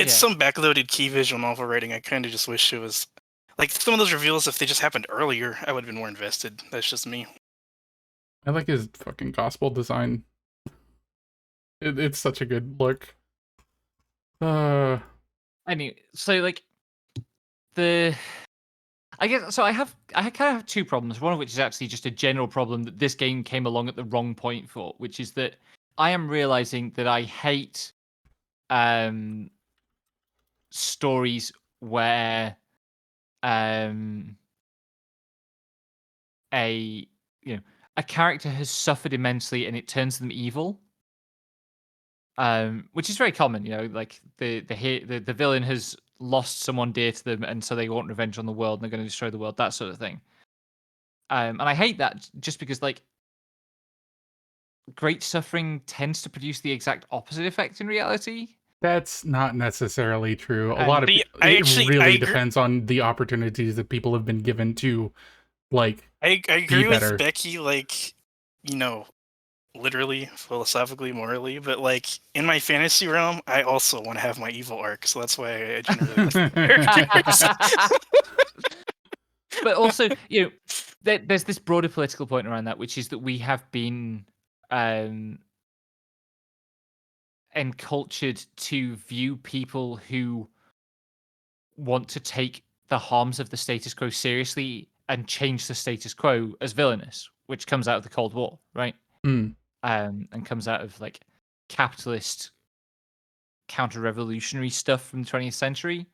some backloaded key visual novel writing. I kind of just wish it was like some of those reveals. If they just happened earlier, I would have been more invested. That's just me. I like his fucking gospel design. It's such a good look. Anyway, so like I guess so. I kind of have two problems. One of which is actually just a general problem that this game came along at the wrong point for, which is that I am realizing that I hate stories where a a character has suffered immensely and it turns them evil. Which is very common, like the villain has lost someone dear to them, and so they want revenge on the world, and they're going to destroy the world, that sort of thing. And I hate that just because, like, great suffering tends to produce the exact opposite effect in reality. That's not necessarily true. A And lot of it really depends on the opportunities that people have been given to, like, I agree with better. Becky, like, literally, philosophically, morally, but like in my fantasy realm, I also want to have my evil arc, so that's why I generally like the characters. But also, there's this broader political point around that, which is that we have been encultured to view people who want to take the harms of the status quo seriously and change the status quo as villainous, which comes out of the Cold War, right? Mm. And comes out of like capitalist counter-revolutionary stuff from the 20th century.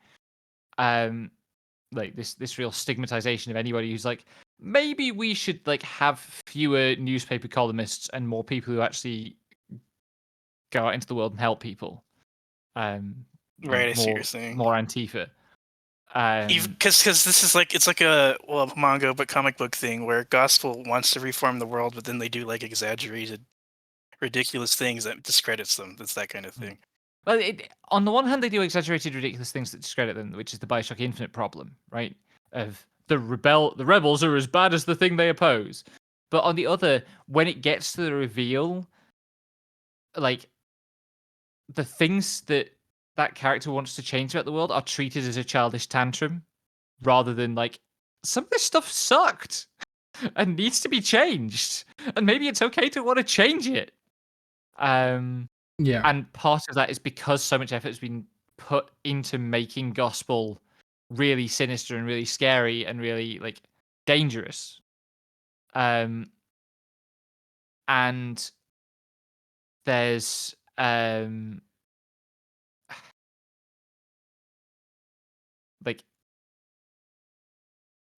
Like this real stigmatization of anybody who's like, maybe we should like have fewer newspaper columnists and more people who actually go out into the world and help people. Right, I see what you're saying. More Antifa. Because this is like, it's like a manga but comic book thing where Gospel wants to reform the world, but then they do like exaggerated, ridiculous things that discredits them. That's that kind of thing. Well, on the one hand, they do exaggerated, ridiculous things that discredit them, which is the Bioshock Infinite problem, right? Of the rebels are as bad as the thing they oppose. But on the other, when it gets to the reveal, like the things that character wants to change about the world are treated as a childish tantrum rather than like some of this stuff sucked and needs to be changed. And maybe it's okay to want to change it. Yeah. And part of that is because so much effort has been put into making gospel really sinister and really scary and really like dangerous. And there's like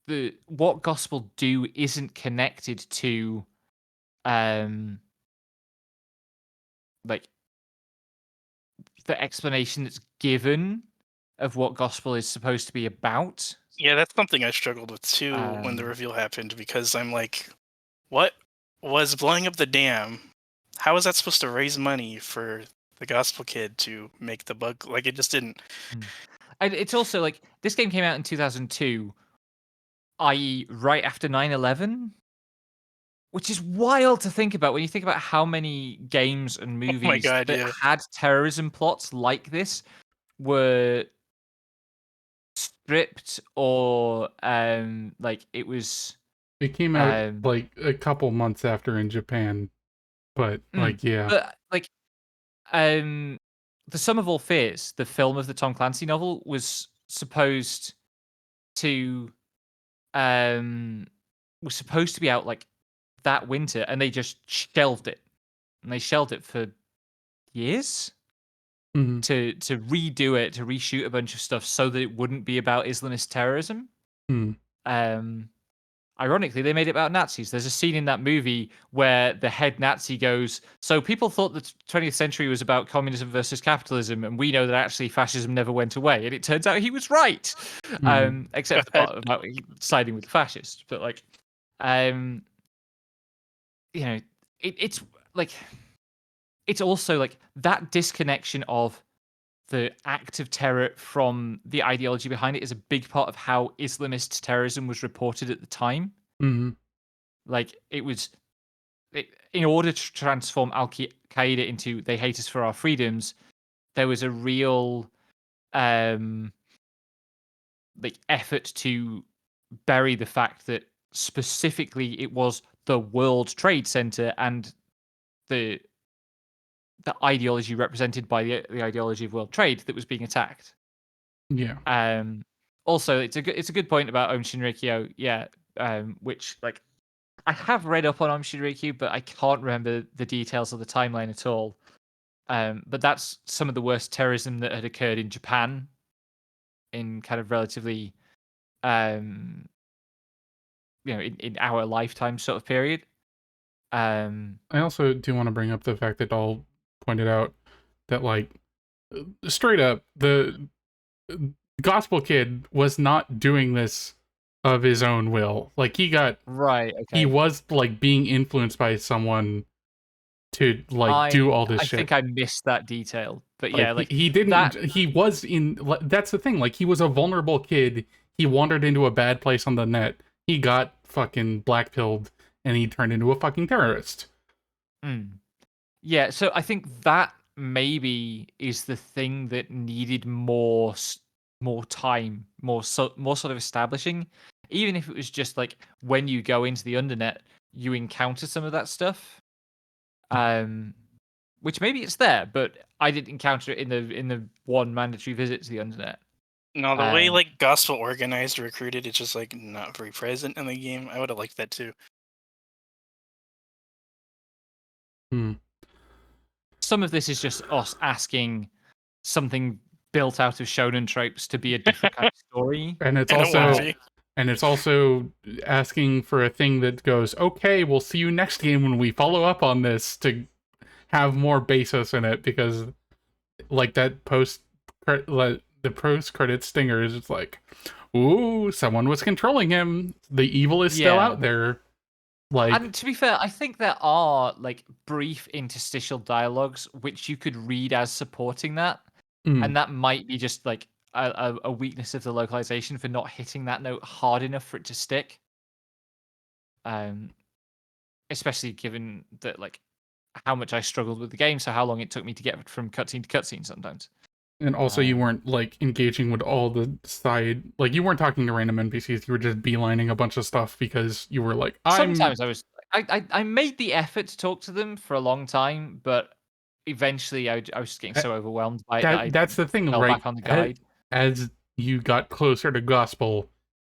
the what gospel do isn't connected to like the explanation that's given of what gospel is supposed to be about. Yeah, that's something I struggled with too when the Um, reveal happened because I'm like, what was blowing up the dam? How is that supposed to raise money for the gospel kid to make the bug? Like, it just didn't. and it's also like this game came out in 2002, i.e., right after 9/11, which is wild to think about when you think about how many games and Oh my movies god, that yeah. had terrorism plots like this were stripped or like it was It came out um like a couple months after in Japan, but like yeah. but like um the Sum of All Fears, the film of the Tom Clancy novel, was supposed to um was supposed to be out like that winter, and they just shelved it. And they shelved it for years Mhm. to redo it, to reshoot a bunch of stuff so that it wouldn't be about Islamist terrorism. Mm. Um Ironically, they made it about Nazis. There's a scene in that movie where the head Nazi goes, "So people thought the 20th century was about communism versus capitalism, and we know that actually fascism never went away." And it turns out he was right, Mhm. except for the part about siding with the fascists. But like, um, you know, it's like it's also like that disconnection of the act of terror from the ideology behind it is a big part of how Islamist terrorism was reported at the time. Mhm. Like it was in order to transform Al Qaeda into "they hate us for our freedoms," there was a real um, like effort to bury the fact that specifically it was the World Trade Center and the the ideology represented by the ideology of world trade that was being attacked. Yeah. Um, Also, it's a good point about Om Shinrikyo, yeah, which like I have read up on Om Shinrikyo, but I can't remember the details of the timeline at all. But that's some of the worst terrorism that had occurred in Japan in kind of relatively, um, in our lifetime sort of period. Um, I also do want to bring up the fact that Dahl pointed out that like straight up the gospel kid was not doing this of his own will. Like right. he Okay. was like being influenced by someone to like do I all this I shit. think I missed that detail, but Like yeah, like he didn't that. he was in that's the thing. Like he was a vulnerable kid. He wandered into a bad place on the net. He got fucking blackpilled and he turned into a fucking terrorist. Mm. Yeah, so I think that maybe is the thing that needed more time, more sort of establishing. Even if it was just like when you go into the undernet, you encounter some of that stuff. Um, which maybe it's there, but I didn't encounter it in the one mandatory visit to the undernet. No, the way Um, like gospel organized recruited, it's just like not very present in the game. I would have liked that too. Hmm. some of this is just us asking something built out of shonen tropes to be a different kind of story. And it's And it won't also Uh, be. asking for a thing that goes, okay, we'll see you next game when we follow up on this to have more basis in it because like that the post credit stingers, it's like, ooh, someone was controlling him. The evil is still yeah. out there. Like, And to be fair, I think there are like brief interstitial dialogues which you could read as supporting that, mm, and that might be just like a weakness of the localization for not hitting that note hard enough for it to stick. Um, especially given that like how much I struggled with the game, so how long it took me to get from cutscene to cutscene sometimes. And also, you weren't like engaging with all the side, like you weren't talking to random NPCs. You were just beelining a bunch of stuff because you were like, Sometimes I made the effort to talk to them for a long time, but eventually I was just getting so overwhelmed by it that I That's the thing, fell right? back on the guide. As you got closer to gospel,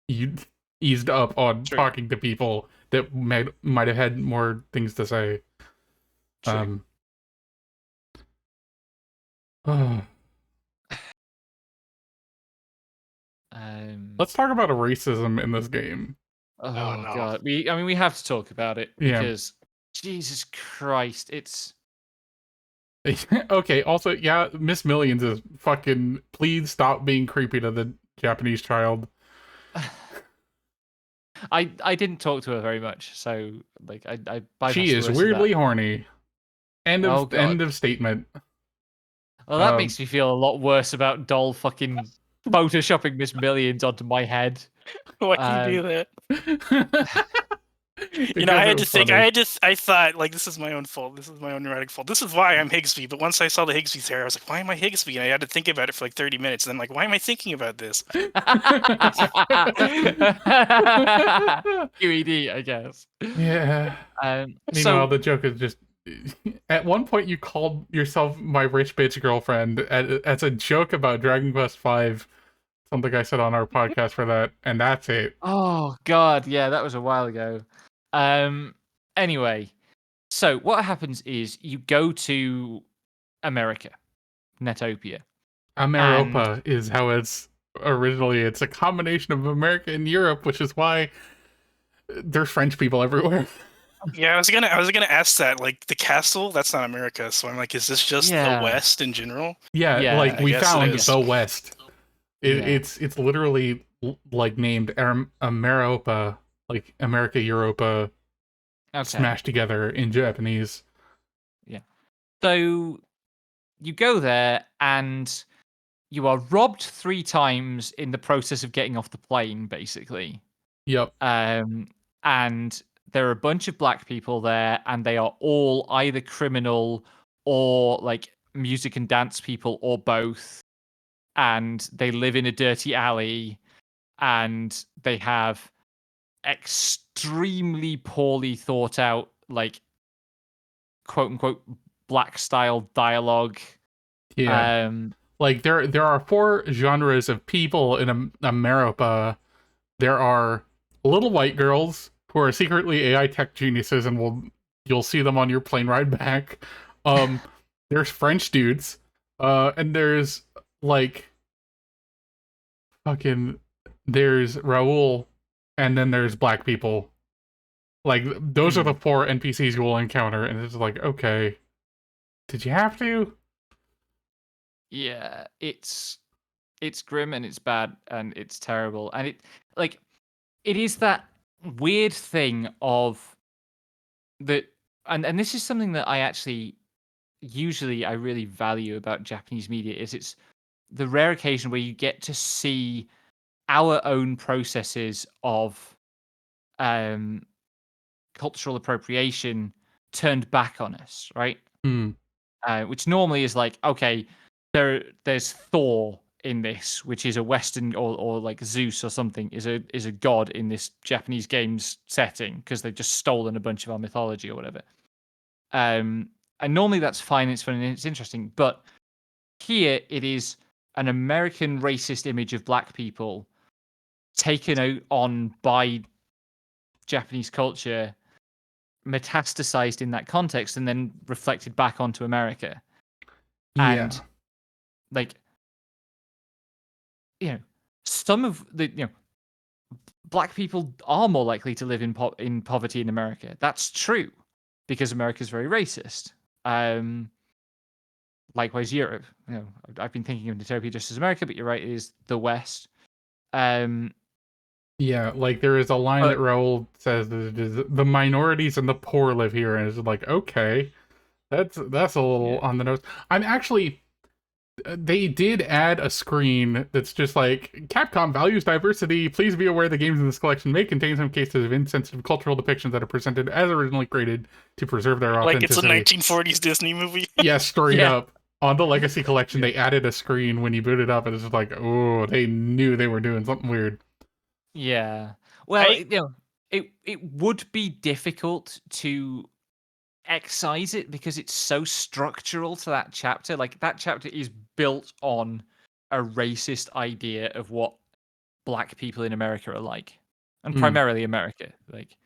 you eased up on True. talking to people that might have had more things to say. True. Let's talk about racism in this game. Oh, no. God, we have to talk about it Yeah. because Jesus Christ, it's Okay, also, yeah, Miss Millions is fucking, please stop being creepy to the Japanese child. I didn't talk to her very much, so like I bypassed She the is rest weirdly of that. horny. End Oh, God. of statement. Well, that makes me feel a lot worse about Doll fucking photoshopping Miss Millions onto my head. Why do you do that? You know, I had to think. I thought like this is my own fault. This is my own neurotic fault. This is why I'm Higsby. But once I saw the Higsby's hair, I was like, why am I Higsby? And I had to think about it for like 30 minutes. And then like, why am I thinking about this? QED, I guess. Yeah. Meanwhile, the joke is just, at one point you called yourself my rich bitch girlfriend as a joke about Dragon Quest V, something I said on our podcast for that, and that's it. Oh God, yeah, that was a while ago. Anyway, so what happens is you go to America, Netopia. Ameropa is how it's originally. It's a combination of America and Europe, which is why there's French people everywhere. Yeah, I was gonna ask that. Like the castle, that's not America. So I'm like, is this just the West in general? Yeah, like we found the West. Yeah. It's literally like named Ameropa, like America, Europa, smashed together in Japanese. Yeah. So you go there and you are robbed 3 times in the process of getting off the plane, basically. Yep. And there are a bunch of black people there, and they are all either criminal or like music and dance people or both. And they live in a dirty alley, and they have extremely poorly thought out, like quote unquote black style dialogue. Yeah. Like there are 4 genres of people in America. There are little white girls who are secretly AI tech geniuses, and you'll see them on your plane ride back. There's French dudes, and there's like there's Raoul, and then there's black people. Like those are the 4 NPCs you will encounter, and it's like, okay, did you have to? Yeah, it's grim and it's bad and it's terrible, and it is that weird thing of that, and this is something that I actually usually I really value about Japanese media, is it's the rare occasion where you get to see our own processes of cultural appropriation turned back on us, right? Which normally is like, okay, there's Thor in this, which is a Western or like Zeus or something is a god in this Japanese games setting because they've just stolen a bunch of our mythology or whatever. And normally that's fine, it's fun and it's interesting, but here it is an American racist image of black people taken out on by Japanese culture, metastasized in that context, and then reflected back onto America. And like, some of the black people are more likely to live in poverty in America. That's true because America is very racist. Likewise, Europe. I've been thinking of Utopia just as America, but you're right, it is the West. Yeah, like there is a line that Raoul says that it is the minorities and the poor live here, and it's like, okay, that's a little on the nose. I'm actually they did add a screen that's just like Capcom values diversity. Please be aware the games in this collection may contain some cases of insensitive cultural depictions that are presented as originally created to preserve their Like it's a authenticity. 1940s Disney movie. Yeah, straight Yeah. up. On the Legacy Collection, they added a screen when you boot it up, and it's just like, oh, they knew they were doing something weird. Yeah. Well, I it would be difficult to excise it because it's so structural to that chapter. Like that chapter is built on a racist idea of what black people in America are like, and Mm. primarily America. Like,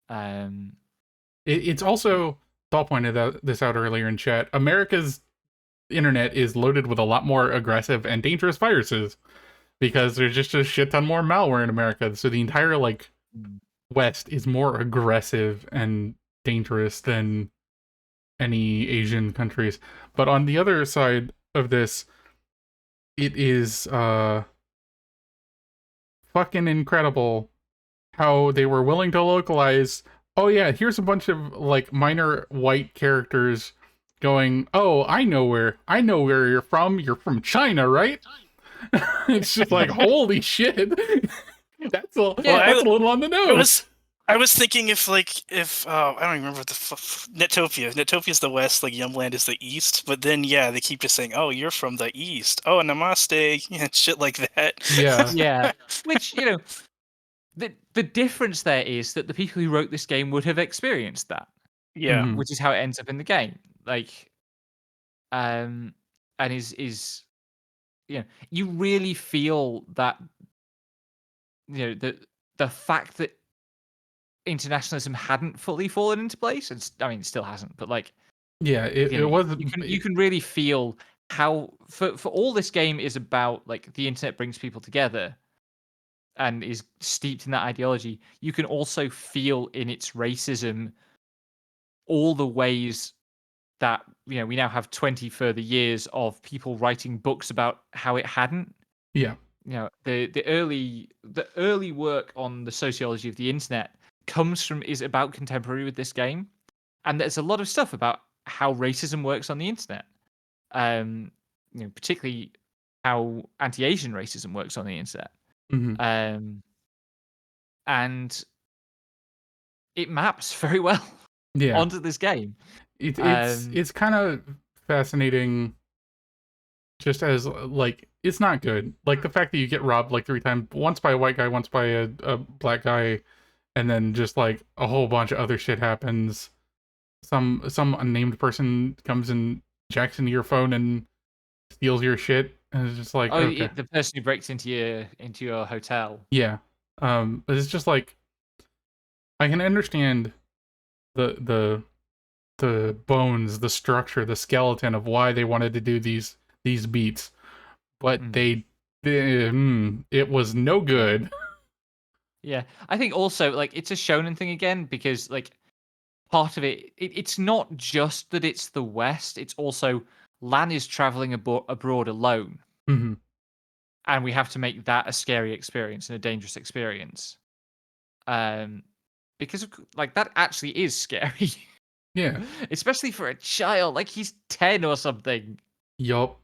um, It's also, Paul pointed this out earlier in chat, America's internet is loaded with a lot more aggressive and dangerous viruses because there's just a shit ton more malware in America. So the entire, like, mm, West is more aggressive and dangerous than any Asian countries. But on the other side of this, it is fucking incredible how they were willing to localize. Oh yeah, here's a bunch of like minor white characters going, "Oh, I know where you're from. You're from China, right?" It's just like, "Holy shit." Yeah. That's a little on the I nose. was thinking if I don't even remember Netopia. Netopia's the west, like Yumland is the east. But then yeah, they keep just saying, "Oh, you're from the east. Oh, namaste," and shit like that. Yeah. yeah. Which the difference there is that the people who wrote this game would have experienced that, Yeah. Mhm. which is how it ends up in the game. Like, and you really feel that the fact that internationalism hadn't fully fallen into place, and I mean, it still hasn't, but like, Yeah, it you wasn't. can really feel how for all this game is about, like the internet brings people together and is steeped in that ideology. You can also feel in its racism all the ways that we now have 20 further years of people writing books about how it hadn't. Yeah. The early work on the sociology of the internet is about contemporary with this game, and there's a lot of stuff about how racism works on the internet. Particularly how anti-Asian racism works on the internet. Hmm. And it maps very well Yeah. onto this game. It's Um, it's kind of fascinating. Just as like, it's not good. Like the fact that you get robbed like 3 times, once by a white guy, once by a black guy, and then just like a whole bunch of other shit happens. Some unnamed person comes and jacks into your phone and steals your shit, and it's just like, okay, the person who breaks into your hotel. yeah. But it's just like, I can understand the the bones, the structure, the skeleton of why they wanted to do these beats, but it was no good. Yeah, I think also like it's a shonen thing again because like part of it's not just that it's the West. It's also Lan is traveling abroad alone, Hmm. and we have to make that a scary experience and a dangerous experience. Um, because like that actually is scary, Yeah. especially for a child. Like he's 10 or something. Yup.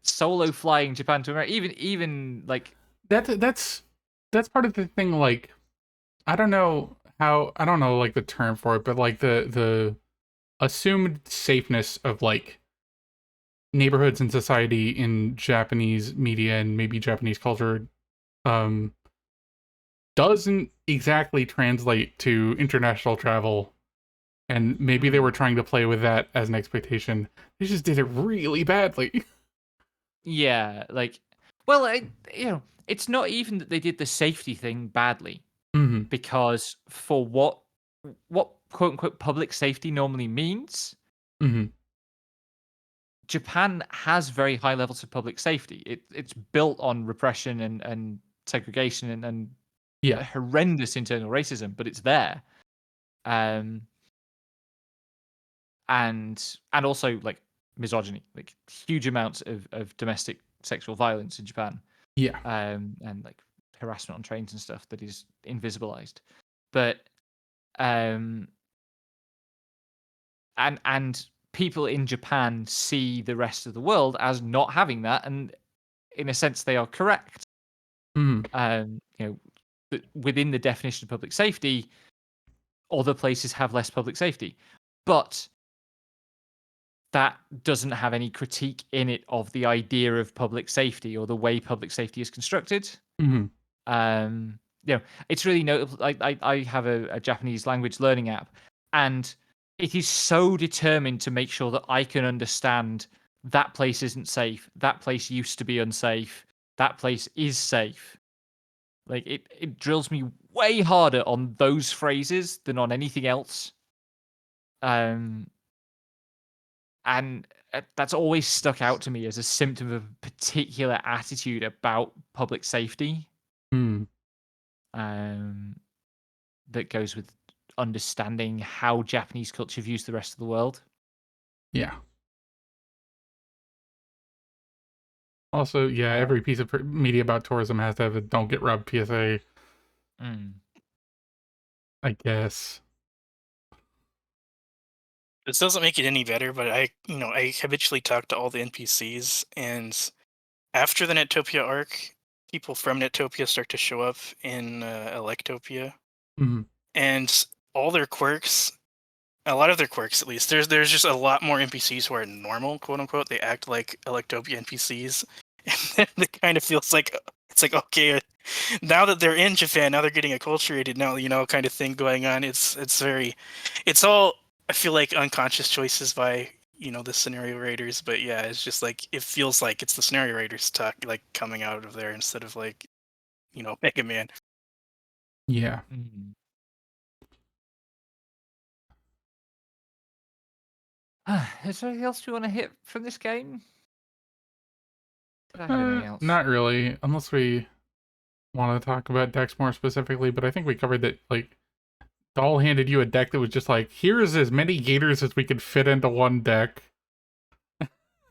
Solo flying Japan to America, even like That's part of the thing. Like, I don't know like the term for it, but like the assumed safeness of like neighborhoods and society in Japanese media and maybe Japanese culture um doesn't exactly translate to international travel, and maybe they were trying to play with that as an expectation. They just did it really badly. yeah, like well, it's not even that they did the safety thing badly Hmm. because for what quote unquote public safety normally means, Hmm. Japan has very high levels of public safety. It's built on repression and segregation and Yeah. horrendous internal racism, but it's there. Um, and also like misogyny, like huge amounts of domestic sexual violence in Japan, Yeah. and like harassment on trains and stuff that is invisibilized. But um, and people in Japan see the rest of the world as not having that, and in a sense, they are correct. Hmm. Within the definition of public safety, other places have less public safety, but that doesn't have any critique in it of the idea of public safety or the way public safety is constructed. Hmm. It's really notable. I have a Japanese language learning app, and it is so determined to make sure that I can understand that place isn't safe, that place used to be unsafe, that place is safe. Like it drills me way harder on those phrases than on anything else. And that's always stuck out to me as a symptom of a particular attitude about public safety. Hmm. That goes with understanding how Japanese culture views the rest of the world. Yeah. Also, yeah, every piece of media about tourism has to have a "Don't get robbed" PSA. I guess. This doesn't make it any better, but I habitually talk to all the NPCs, and after the Netopia arc, people from Netopia start to show up in Electopia, Hmm. and all their quirks, a lot of their quirks at least, there's just a lot more NPCs who are normal, quote unquote. They act like Electopia NPCs, and it kind of feels like it's like, okay, now that they're in Japan, now they're getting acculturated, now kind of thing going on. It's all, I feel like, unconscious choices by the scenario writers, but yeah, it's just like it feels like it's the scenario writers talk like coming out of there instead of like Mega Man. Yeah. Is there anything else you want to hit from this game? Did I have anything else? Not really, unless we want to talk about decks more specifically, but I think we covered that. Like, Doll handed you a deck that was just like, here's as many gators as we could fit into one deck.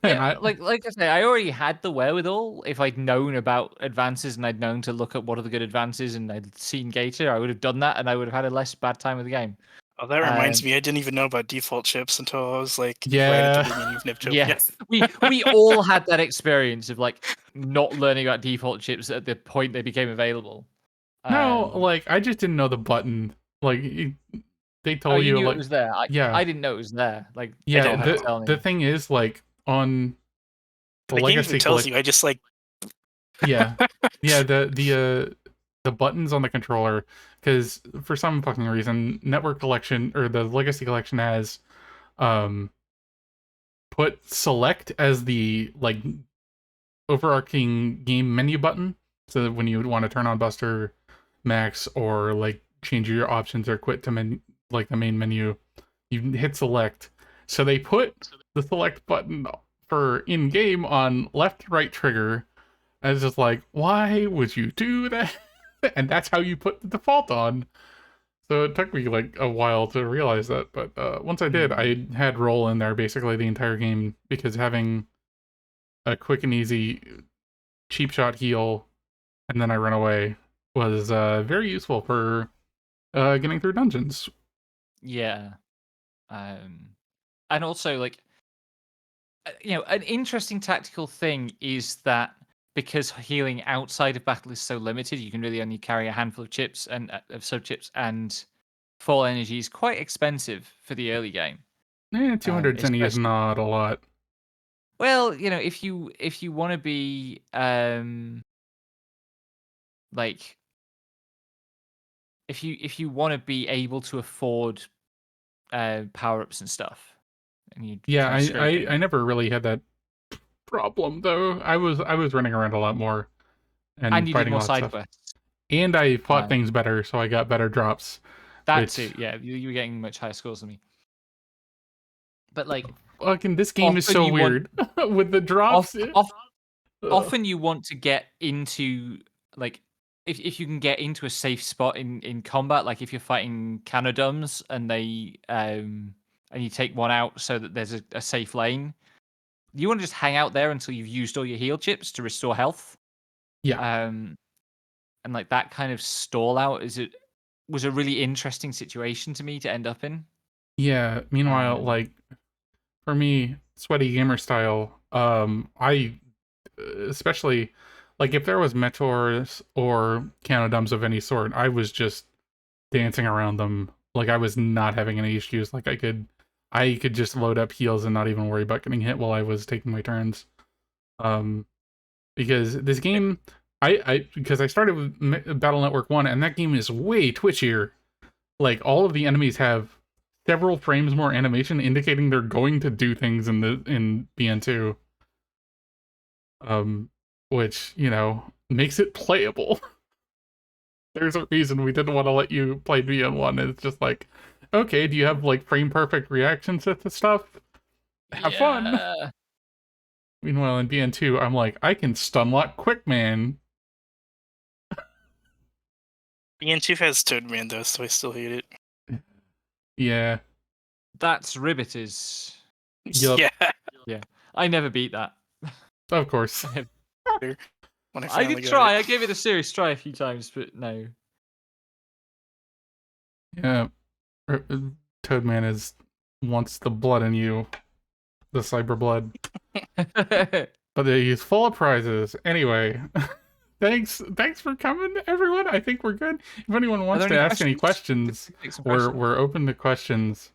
Yeah, like I say, I already had the wherewithal. If I'd known about advances and I'd known to look up what are the good advances and I'd seen Gator, I would have done that and I would have had a less bad time with the game. Oh, that reminds me, I didn't even know about default chips until I was like right Yeah. at the beginning of Niptopia. Yes, we all had that experience of like not learning about default chips at the point they became available. No, like, I just didn't know the button. Like, they told you you, knew like, it was there. yeah. I didn't know it was there. Like, Yeah, had to tell me. the thing is, like, on the game Legacy even tells you. I just like yeah, the buttons on the controller, because for some fucking reason, Network Collection or the Legacy Collection has put select as the like overarching game menu button, so that when you would want to turn on Buster Max or like change your options or quit to the main menu, you hit select. So they put the select button for in game on left right trigger. And it's just like, why would you do that? And that's how you put the default on. So it took me like a while to realize that, but once I did, I had roll in there basically the entire game, because having a quick and easy cheap shot heal and then I run away was very useful for getting through dungeons. Yeah. And also, like, an interesting tactical thing is that because healing outside of battle is so limited, you can really only carry a handful of chips and of sub chips, and full energy is quite expensive for the early game. 200 zenny is not a lot. Well, if you want to be like if you want to be able to afford power ups and stuff, and you Yeah, kind of I never really had that problem though. I was running around a lot more and you fighting did more a lot of side stuff. quests, And I fought things better, so I got better drops. That too, yeah. You were getting much higher scores than me. But like, fucking this game is so weird with the drops. Often you want to get into like if you can get into a safe spot in combat, like if you're fighting Canodums and they and you take one out so that there's a safe lane, you want to just hang out there until you've used all your heal chips to restore health. Yeah. And like that kind of stall out was a really interesting situation to me to end up in. Yeah. Meanwhile, like for me, sweaty gamer style, I especially like if there was meteors or counterdoms of any sort, I was just dancing around them. Like I was not having any issues. Like I could just load up heals and not even worry about getting hit while I was taking my turns. Um, because this game, because I started with Battle Network 1, and that game is way twitchier. Like all of the enemies have several frames more animation, indicating they're going to do things in BN2. Um, which makes it playable. There's a reason we didn't want to let you play BN1. It's just like, okay, do you have like frame perfect reactions to the stuff? Have fun. Meanwhile, in BN2, I'm like, I can stun lock quick, man. BN2 has Toadman though, so I still hate it. Yeah. That's Ribbiters. Yup. Yeah. I never beat that. Of course. When I finally did got try. it. I gave it a serious try a few times, but no. Yeah. Toadman wants the blood in you. The cyber blood. But he's full of prizes. Anyway. Thanks for coming, everyone. I think we're good. If anyone wants to ask any questions, we're open to questions.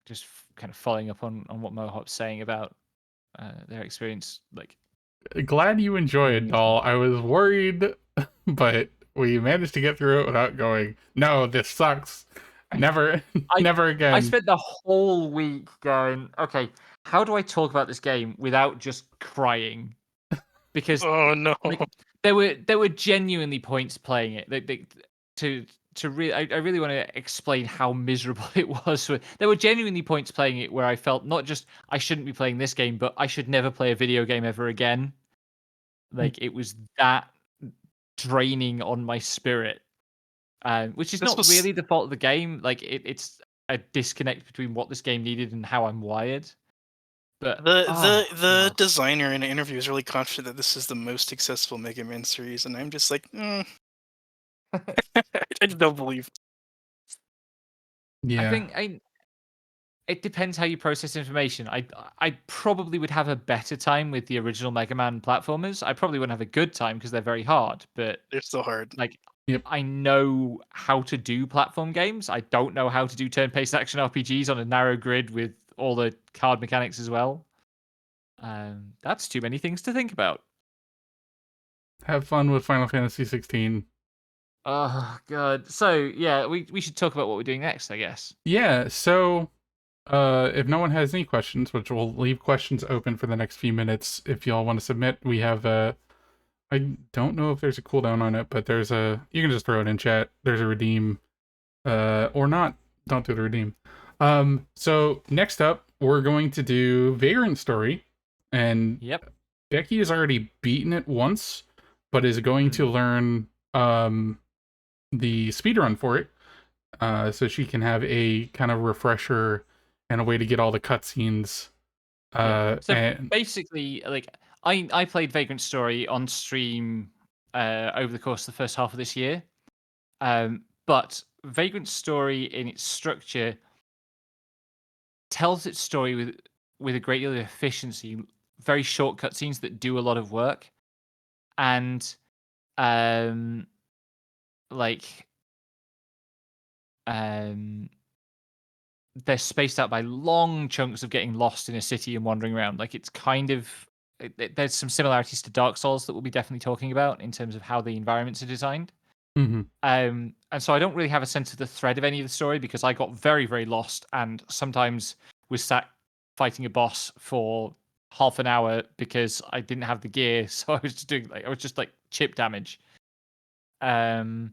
Just kind of following up on what Mohop's saying about their experience. Like, glad you enjoyed, doll. I was worried, but we managed to get through it without going, no, this sucks. Never again. I spent the whole week going, okay, how do I talk about this game without just crying? Because oh no, there were genuinely points playing it. I really want to explain how miserable it was. There were genuinely points playing it where I felt not just I shouldn't be playing this game, but I should never play a video game ever again. Like it was that draining on my spirit, which is not really the fault of the game. Like it's a disconnect between what this game needed and how I'm wired. But the designer in an interview was really confident that this is the most successful Mega Man series, and I'm just like, I don't believe it. Yeah. I think it depends how you process information. I probably would have a better time with the original Mega Man platformers. I probably wouldn't have a good time because they're very hard, but They're so hard. Like, yep. I know how to do platform games. I don't know how to do turn-based action RPGs on a narrow grid with all the card mechanics as well. That's too many things to think about. Have fun with Final Fantasy 16. Oh god. So yeah, we should talk about what we're doing next, I guess. Yeah. So, if no one has any questions, which we'll leave questions open for the next few minutes, if y'all want to submit, we have I don't know if there's a cooldown on it, but you can just throw it in chat. There's a redeem, or not. Don't do the redeem. So next up, we're going to do Vagrant Story, and Yep. Becky has already beaten it once, but is going to learn the speedrun for it, so she can have a kind of refresher and a way to get all the cutscenes. Basically, like I played Vagrant Story on stream over the course of the first half of this year, but Vagrant Story in its structure tells its story with a great deal of efficiency, very short cutscenes that do a lot of work, and they're spaced out by long chunks of getting lost in a city and wandering around. Like it's kind of there's some similarities to Dark Souls that we'll be definitely talking about in terms of how the environments are designed. Mm-hmm. And so I don't really have a sense of the thread of any of the story because I got very, very lost and sometimes was sat fighting a boss for half an hour because I didn't have the gear, so I was just doing chip damage. And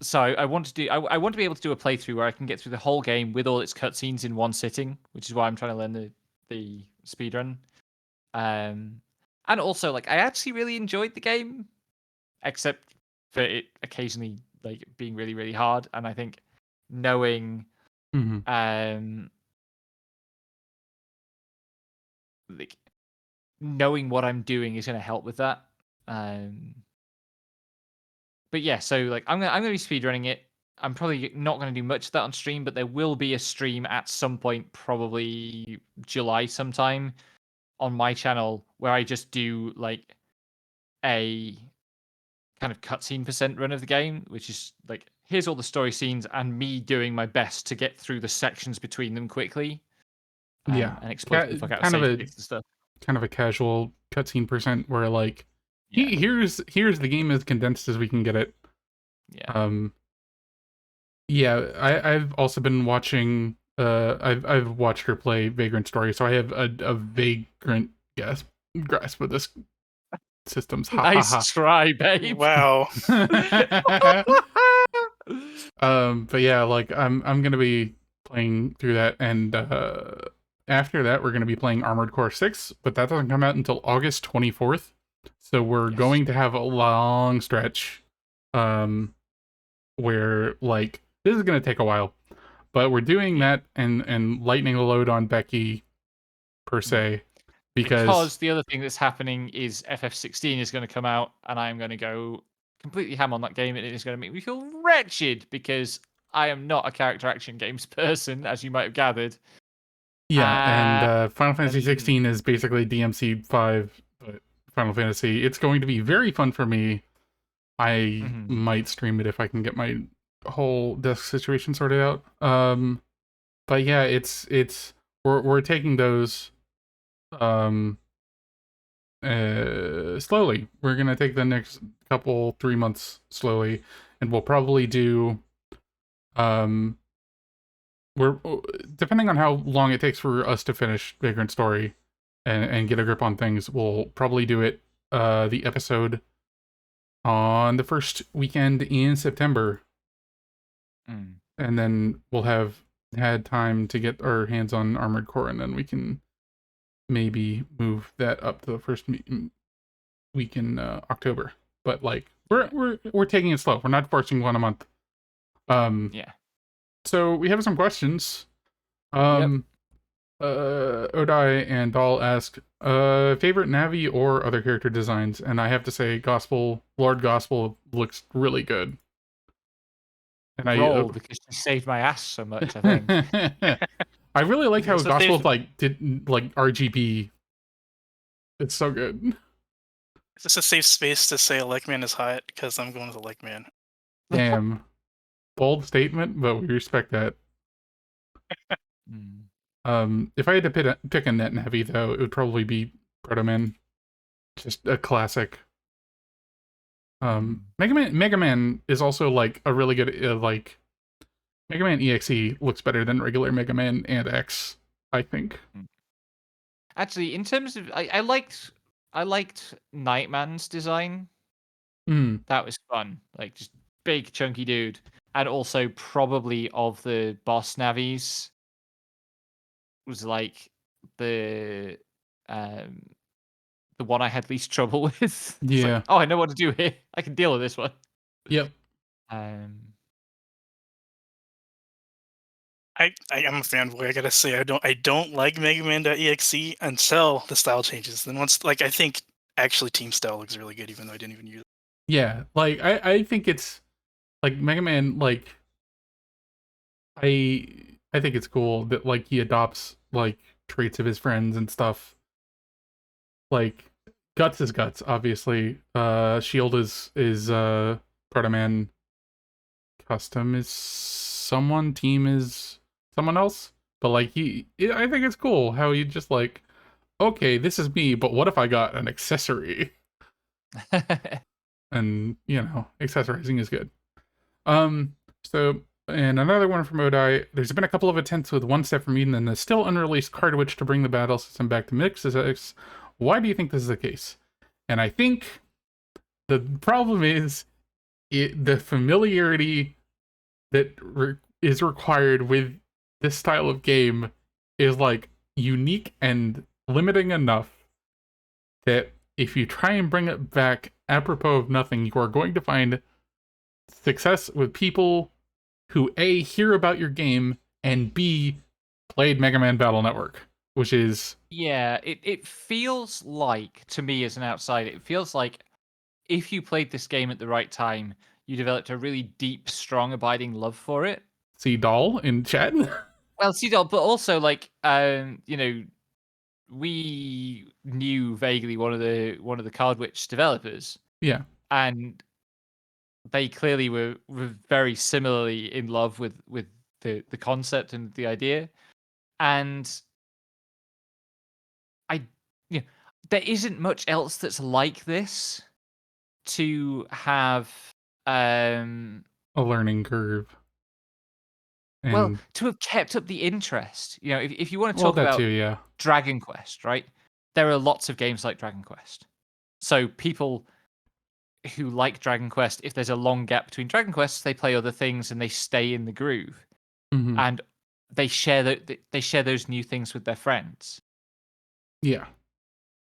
so I want to be able to do a playthrough where I can get through the whole game with all its cutscenes in one sitting, which is why I'm trying to learn the speedrun. And also, like, I actually really enjoyed the game, except for it occasionally being really, really hard. And I think knowing, knowing what I'm doing is going to help with that. But yeah, so I'm gonna be speedrunning it. I'm probably not going to do much of that on stream, but there will be a stream at some point, probably July sometime, on my channel where I just do like a kind of cutscene percent run of the game, which is like here's all the story scenes and me doing my best to get through the sections between them quickly, Yeah, and exploiting the fuck out of kind of save a states and stuff. kind of a casual cutscene percent where like Yeah, here's the game as condensed as we can get it. yeah. Yeah, I've also been watching. I've watched her play Vagrant Story, so I have a vagrant grasp of this system's. Ha ha Nice try, babe. Wow. ha. But yeah, like I'm gonna be playing through that, and after that we're gonna be playing Armored Core 6, but that doesn't come out until August 24th. So we're Yes. going to have a long stretch, where like this is gonna take a while, but we're doing that and lightening the load on Becky per se Because the other thing that's happening is FF16 is going to come out, and I'm going to go completely ham on that game, and it is going to make me feel wretched because I am not a character action games person, as you might have gathered. yeah, and Final and- Fantasy 16 is basically DMC 5, but Final Fantasy. It's going to be very fun for me. I Mhm. might stream it if I can get my whole desk situation sorted out. But yeah, it's we're taking those slowly. We're gonna take the next couple 3 months slowly, and we'll probably do we're depending on how long it takes for us to finish Vagrant Story and get a grip on things, we'll probably do it the episode on the first weekend in September. And then we'll have had time to get our hands on Armored Core, and then we can maybe move that up to the first week in October. But like we're taking it slow. We're not forcing one a month. Yeah. So we have some questions. Odai and Dahl ask, favorite Navi or other character designs, and I have to say, Lord Gospel looks really good. And Roll because you saved my ass so much, I think. I really like how So Gospel they've- like did like RGB. It's so good. Is this a safe space to say Electman is hot? Because I'm going with Electman. Damn, bold statement, but we respect that. If I had to pick a net Navi though, it would probably be Proto Man. Just a classic. Mega Man is also like a really good like Mega Man EXE looks better than regular Mega Man and X, I think. Actually, in terms of, I liked Nightman's design. That was fun. Like just big chunky dude, and also probably of the boss navis was like the one I had least trouble with. It's Yeah. like, oh, I know what to do here. I can deal with this one. Yep. I'm a fanboy. I gotta say, I don't like Mega Man.exe until the style changes. Then once, like, I think actually Team Style looks really good, even though I didn't even use it. Yeah, like I think it's like Mega Man. Like I think it's cool that like he adopts like traits of his friends and stuff. Like Guts is Guts, obviously. Shield is Proto Man. Custom is someone. Team is someone else. But like I think it's cool how he just like, okay, this is me, but what if I got an accessory? And you know, accessorizing is good. So and another one from Odai. There's been a couple of attempts with One Step from Eden and the still unreleased cartridge to bring the battle system back to mix. Why do you think this is the case? And I think the problem is the familiarity that is required with this style of game is like unique and limiting enough that if you try and bring it back apropos of nothing, you are going to find success with people who A, hear about your game, and B, played Mega Man Battle Network, which is... Yeah, it feels like, to me as an outsider, it feels like if you played this game at the right time, you developed a really deep, strong, abiding love for it. See doll in chat. Well, Seadoll, but also like you know, we knew vaguely one of the Card Witch developers, Yeah. and they clearly were very similarly in love with the concept and the idea. And I, you know, there isn't much else that's like this to have um A learning curve. well, And to have kept up the interest. You know, if you want to well, talk that about too, yeah. Dragon Quest, right? There are lots of games like Dragon Quest. So people who like Dragon Quest, if there's a long gap between Dragon Quests, they play other things and they stay in the groove. Mhm. And they share those new things with their friends. Yeah.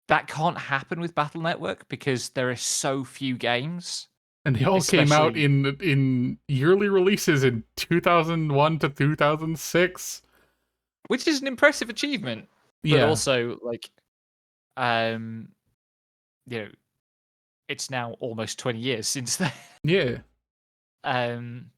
That can't happen with Battle Network because there are so few games. And they all came out Especially- in yearly releases in 2001 to 2006. Which is an impressive achievement. But Yeah. also, like, you know, it's now almost 20 years since then. Yeah. And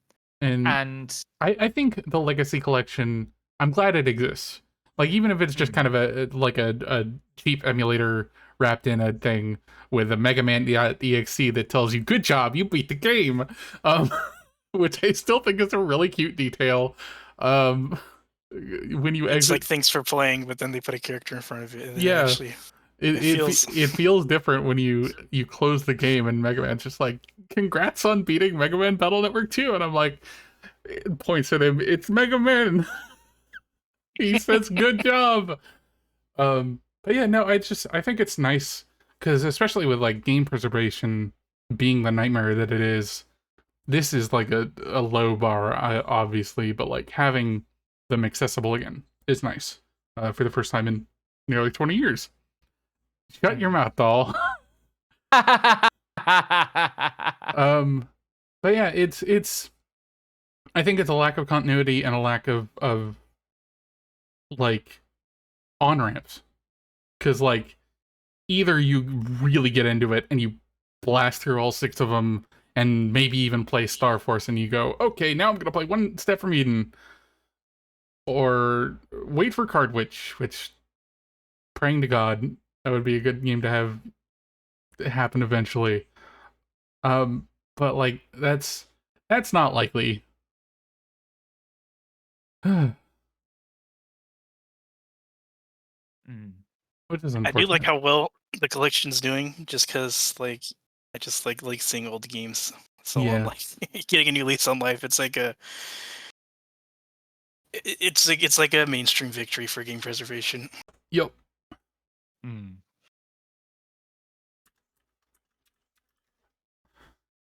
I think the Legacy Collection, I'm glad it exists. Like, even if it's just kind of a cheap emulator wrapped in a thing with a Mega Man EXE that tells you, good job, you beat the game. Which I still think is a really cute detail. When you It's exit, like thanks for playing, but then they put a character in front of it. And then Yeah. actually, it feels different when you close the game and Mega Man's just like, congrats on beating Mega Man Battle Network 2. And I'm like, it points at him, it's Mega Man. He says, good job. But yeah, no, I think it's nice because especially with like game preservation being the nightmare that it is, this is like a low bar, obviously, but like having them accessible again is nice for the first time in nearly 20 years. Shut your mouth, doll. But yeah, it's I think it's a lack of continuity and a lack of like on ramps. Cause like either you really get into it and you blast through all 6 of them and maybe even play Star Force and you go, okay, now I'm gonna play One Step from Eden. Or wait for Card Witch, which praying to God, that would be a good game to have happen eventually. But like that's not likely. Which is I unfortunate. do like how well the collection's doing, just because like I just like seeing old games. So Yeah. I'm like getting a new lease on life. It's like it's like a mainstream victory for game preservation. Yep. Mm.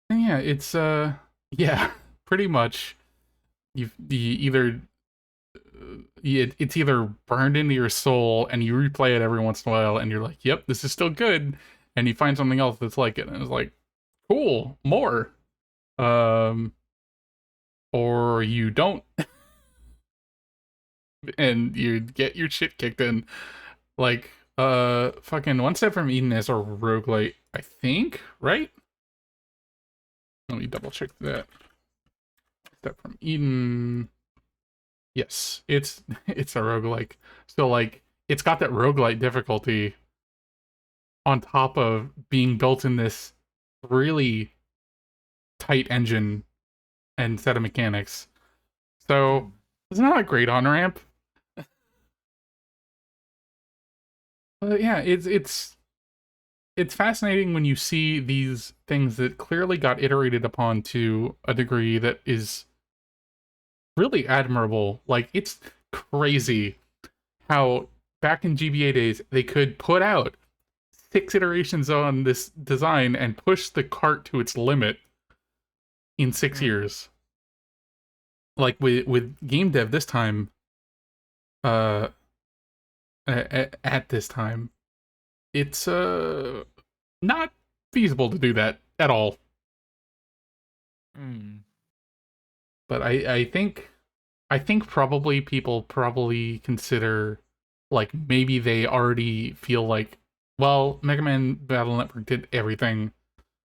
And yeah, it's yeah, pretty much. You either it's either burned into your soul and you replay it every once in a while and you're like, yep, this is still good, and you find something else that's like it and it's like, cool, more. Or you don't. And you get your shit kicked in. Like, fucking One Step from Eden is a roguelite, I think, right? Let me double check that. Step from Eden. Yes, it's a roguelike. So like it's got that roguelite difficulty on top of being built in this really tight engine and set of mechanics. So it's not a great on ramp. But yeah, it's fascinating when you see these things that clearly got iterated upon to a degree that is really admirable. Like, it's crazy how back in GBA days they could put out 6 iterations on this design and push the cart to its limit in 6 years. Like with game dev this time, at this time, it's not feasible to do that at all. But I think probably people consider like maybe they already feel like, well, Mega Man Battle Network did everything.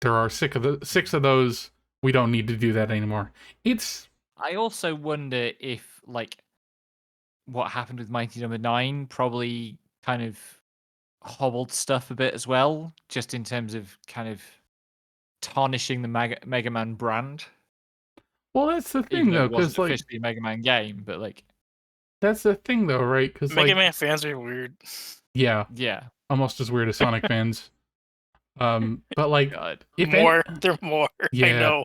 There are 6 of those. We don't need to do that anymore. It's I also wonder if like what happened with Mighty Number 9 probably kind of hobbled stuff a bit as well, just in terms of kind of tarnishing the Mega Man brand. well, that's the Even thing though though, it wasn't because like officially a Mega Man game, but like, that's the thing though, right? Because Mega like Man fans are weird. yeah, yeah, almost as weird as Sonic fans. But like God. if any, They're more. I yeah, know.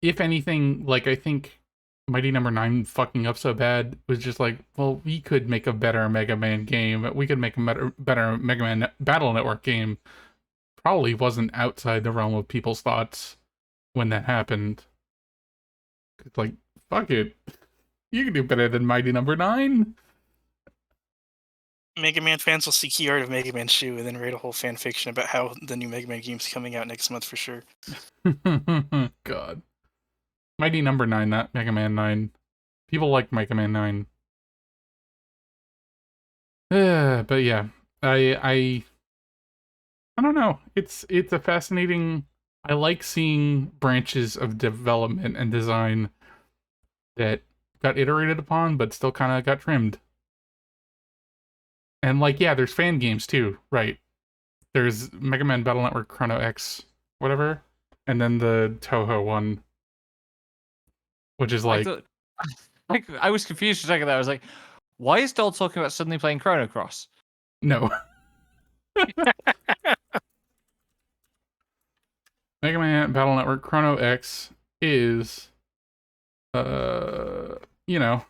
if anything, like I think Mighty Number 9 fucking up so bad was just like, well, we could make a better Mega Man game. We could make a better Mega Man Battle Network game. Probably wasn't outside the realm of people's thoughts when that happened. It's like, fuck it. You can do better than Mighty Number 9. Mega Man fans will see key art of Mega Man Shoe and then write a whole fan fiction about how the new Mega Man game's coming out next month for sure. God. Mighty Number 9, not Mega Man 9. People like Mega Man 9. But yeah, I don't know. It's a fascinating. I like seeing branches of development and design that got iterated upon, but still kind of got trimmed. And like, yeah, there's fan games too, right? There's Mega Man Battle Network Chrono X, whatever, and then the Toho one, which is I like, thought, I was confused for a second there. I was like, why is Doll talking about suddenly playing Chrono Cross? no. Mega Man Battle Network Chrono X is, you know,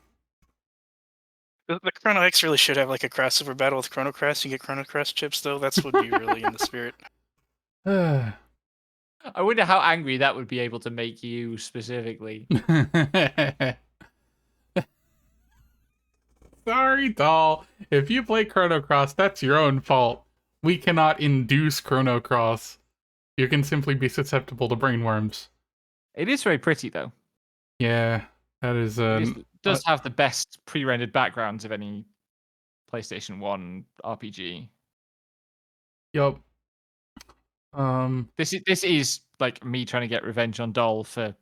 The Chrono X really should have like a crossover battle with Chrono Cross. You get Chrono Cross chips though. That's would be really in the spirit. I wonder how angry that would be able to make you specifically. Sorry, doll. If you play Chrono Cross, that's your own fault. We cannot induce Chrono Cross. You can simply be susceptible to brainworms. It is very pretty though. Yeah, that is. It does have the best pre-rendered backgrounds of any PlayStation 1 RPG. Yup. This is like me trying to get revenge on Doll for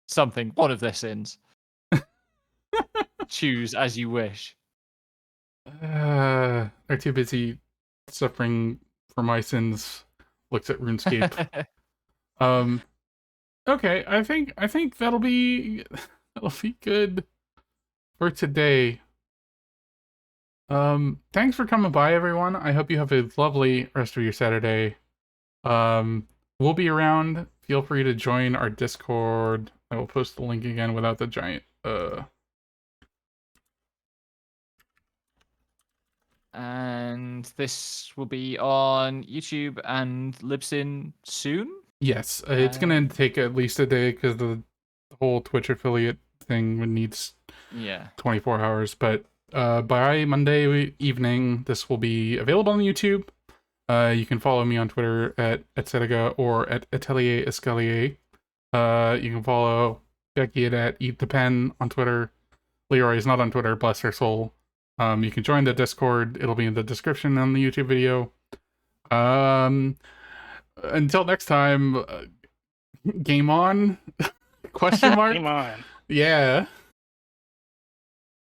something. One of their sins. Choose as you wish. They're too busy suffering for my sins. Looks at RuneScape. Okay, I think that'll be good for today. Thanks for coming by, everyone. I hope you have a lovely rest of your Saturday. We'll be around. Feel free to join our Discord. I will post the link again without the giant And this will be on YouTube and Libsyn soon. Yes, it's gonna take at least a day because the whole Twitch affiliate thing needs 24 hours. But by Monday evening, this will be available on YouTube. You can follow me on Twitter at Setega or at Atelier Escalier. You can follow Becky at Eat the Pen on Twitter. Leroy is not on Twitter, bless her soul. You can join the Discord. It'll be in the description on the YouTube video. Until next time, game on? Question mark? Game on. Yeah.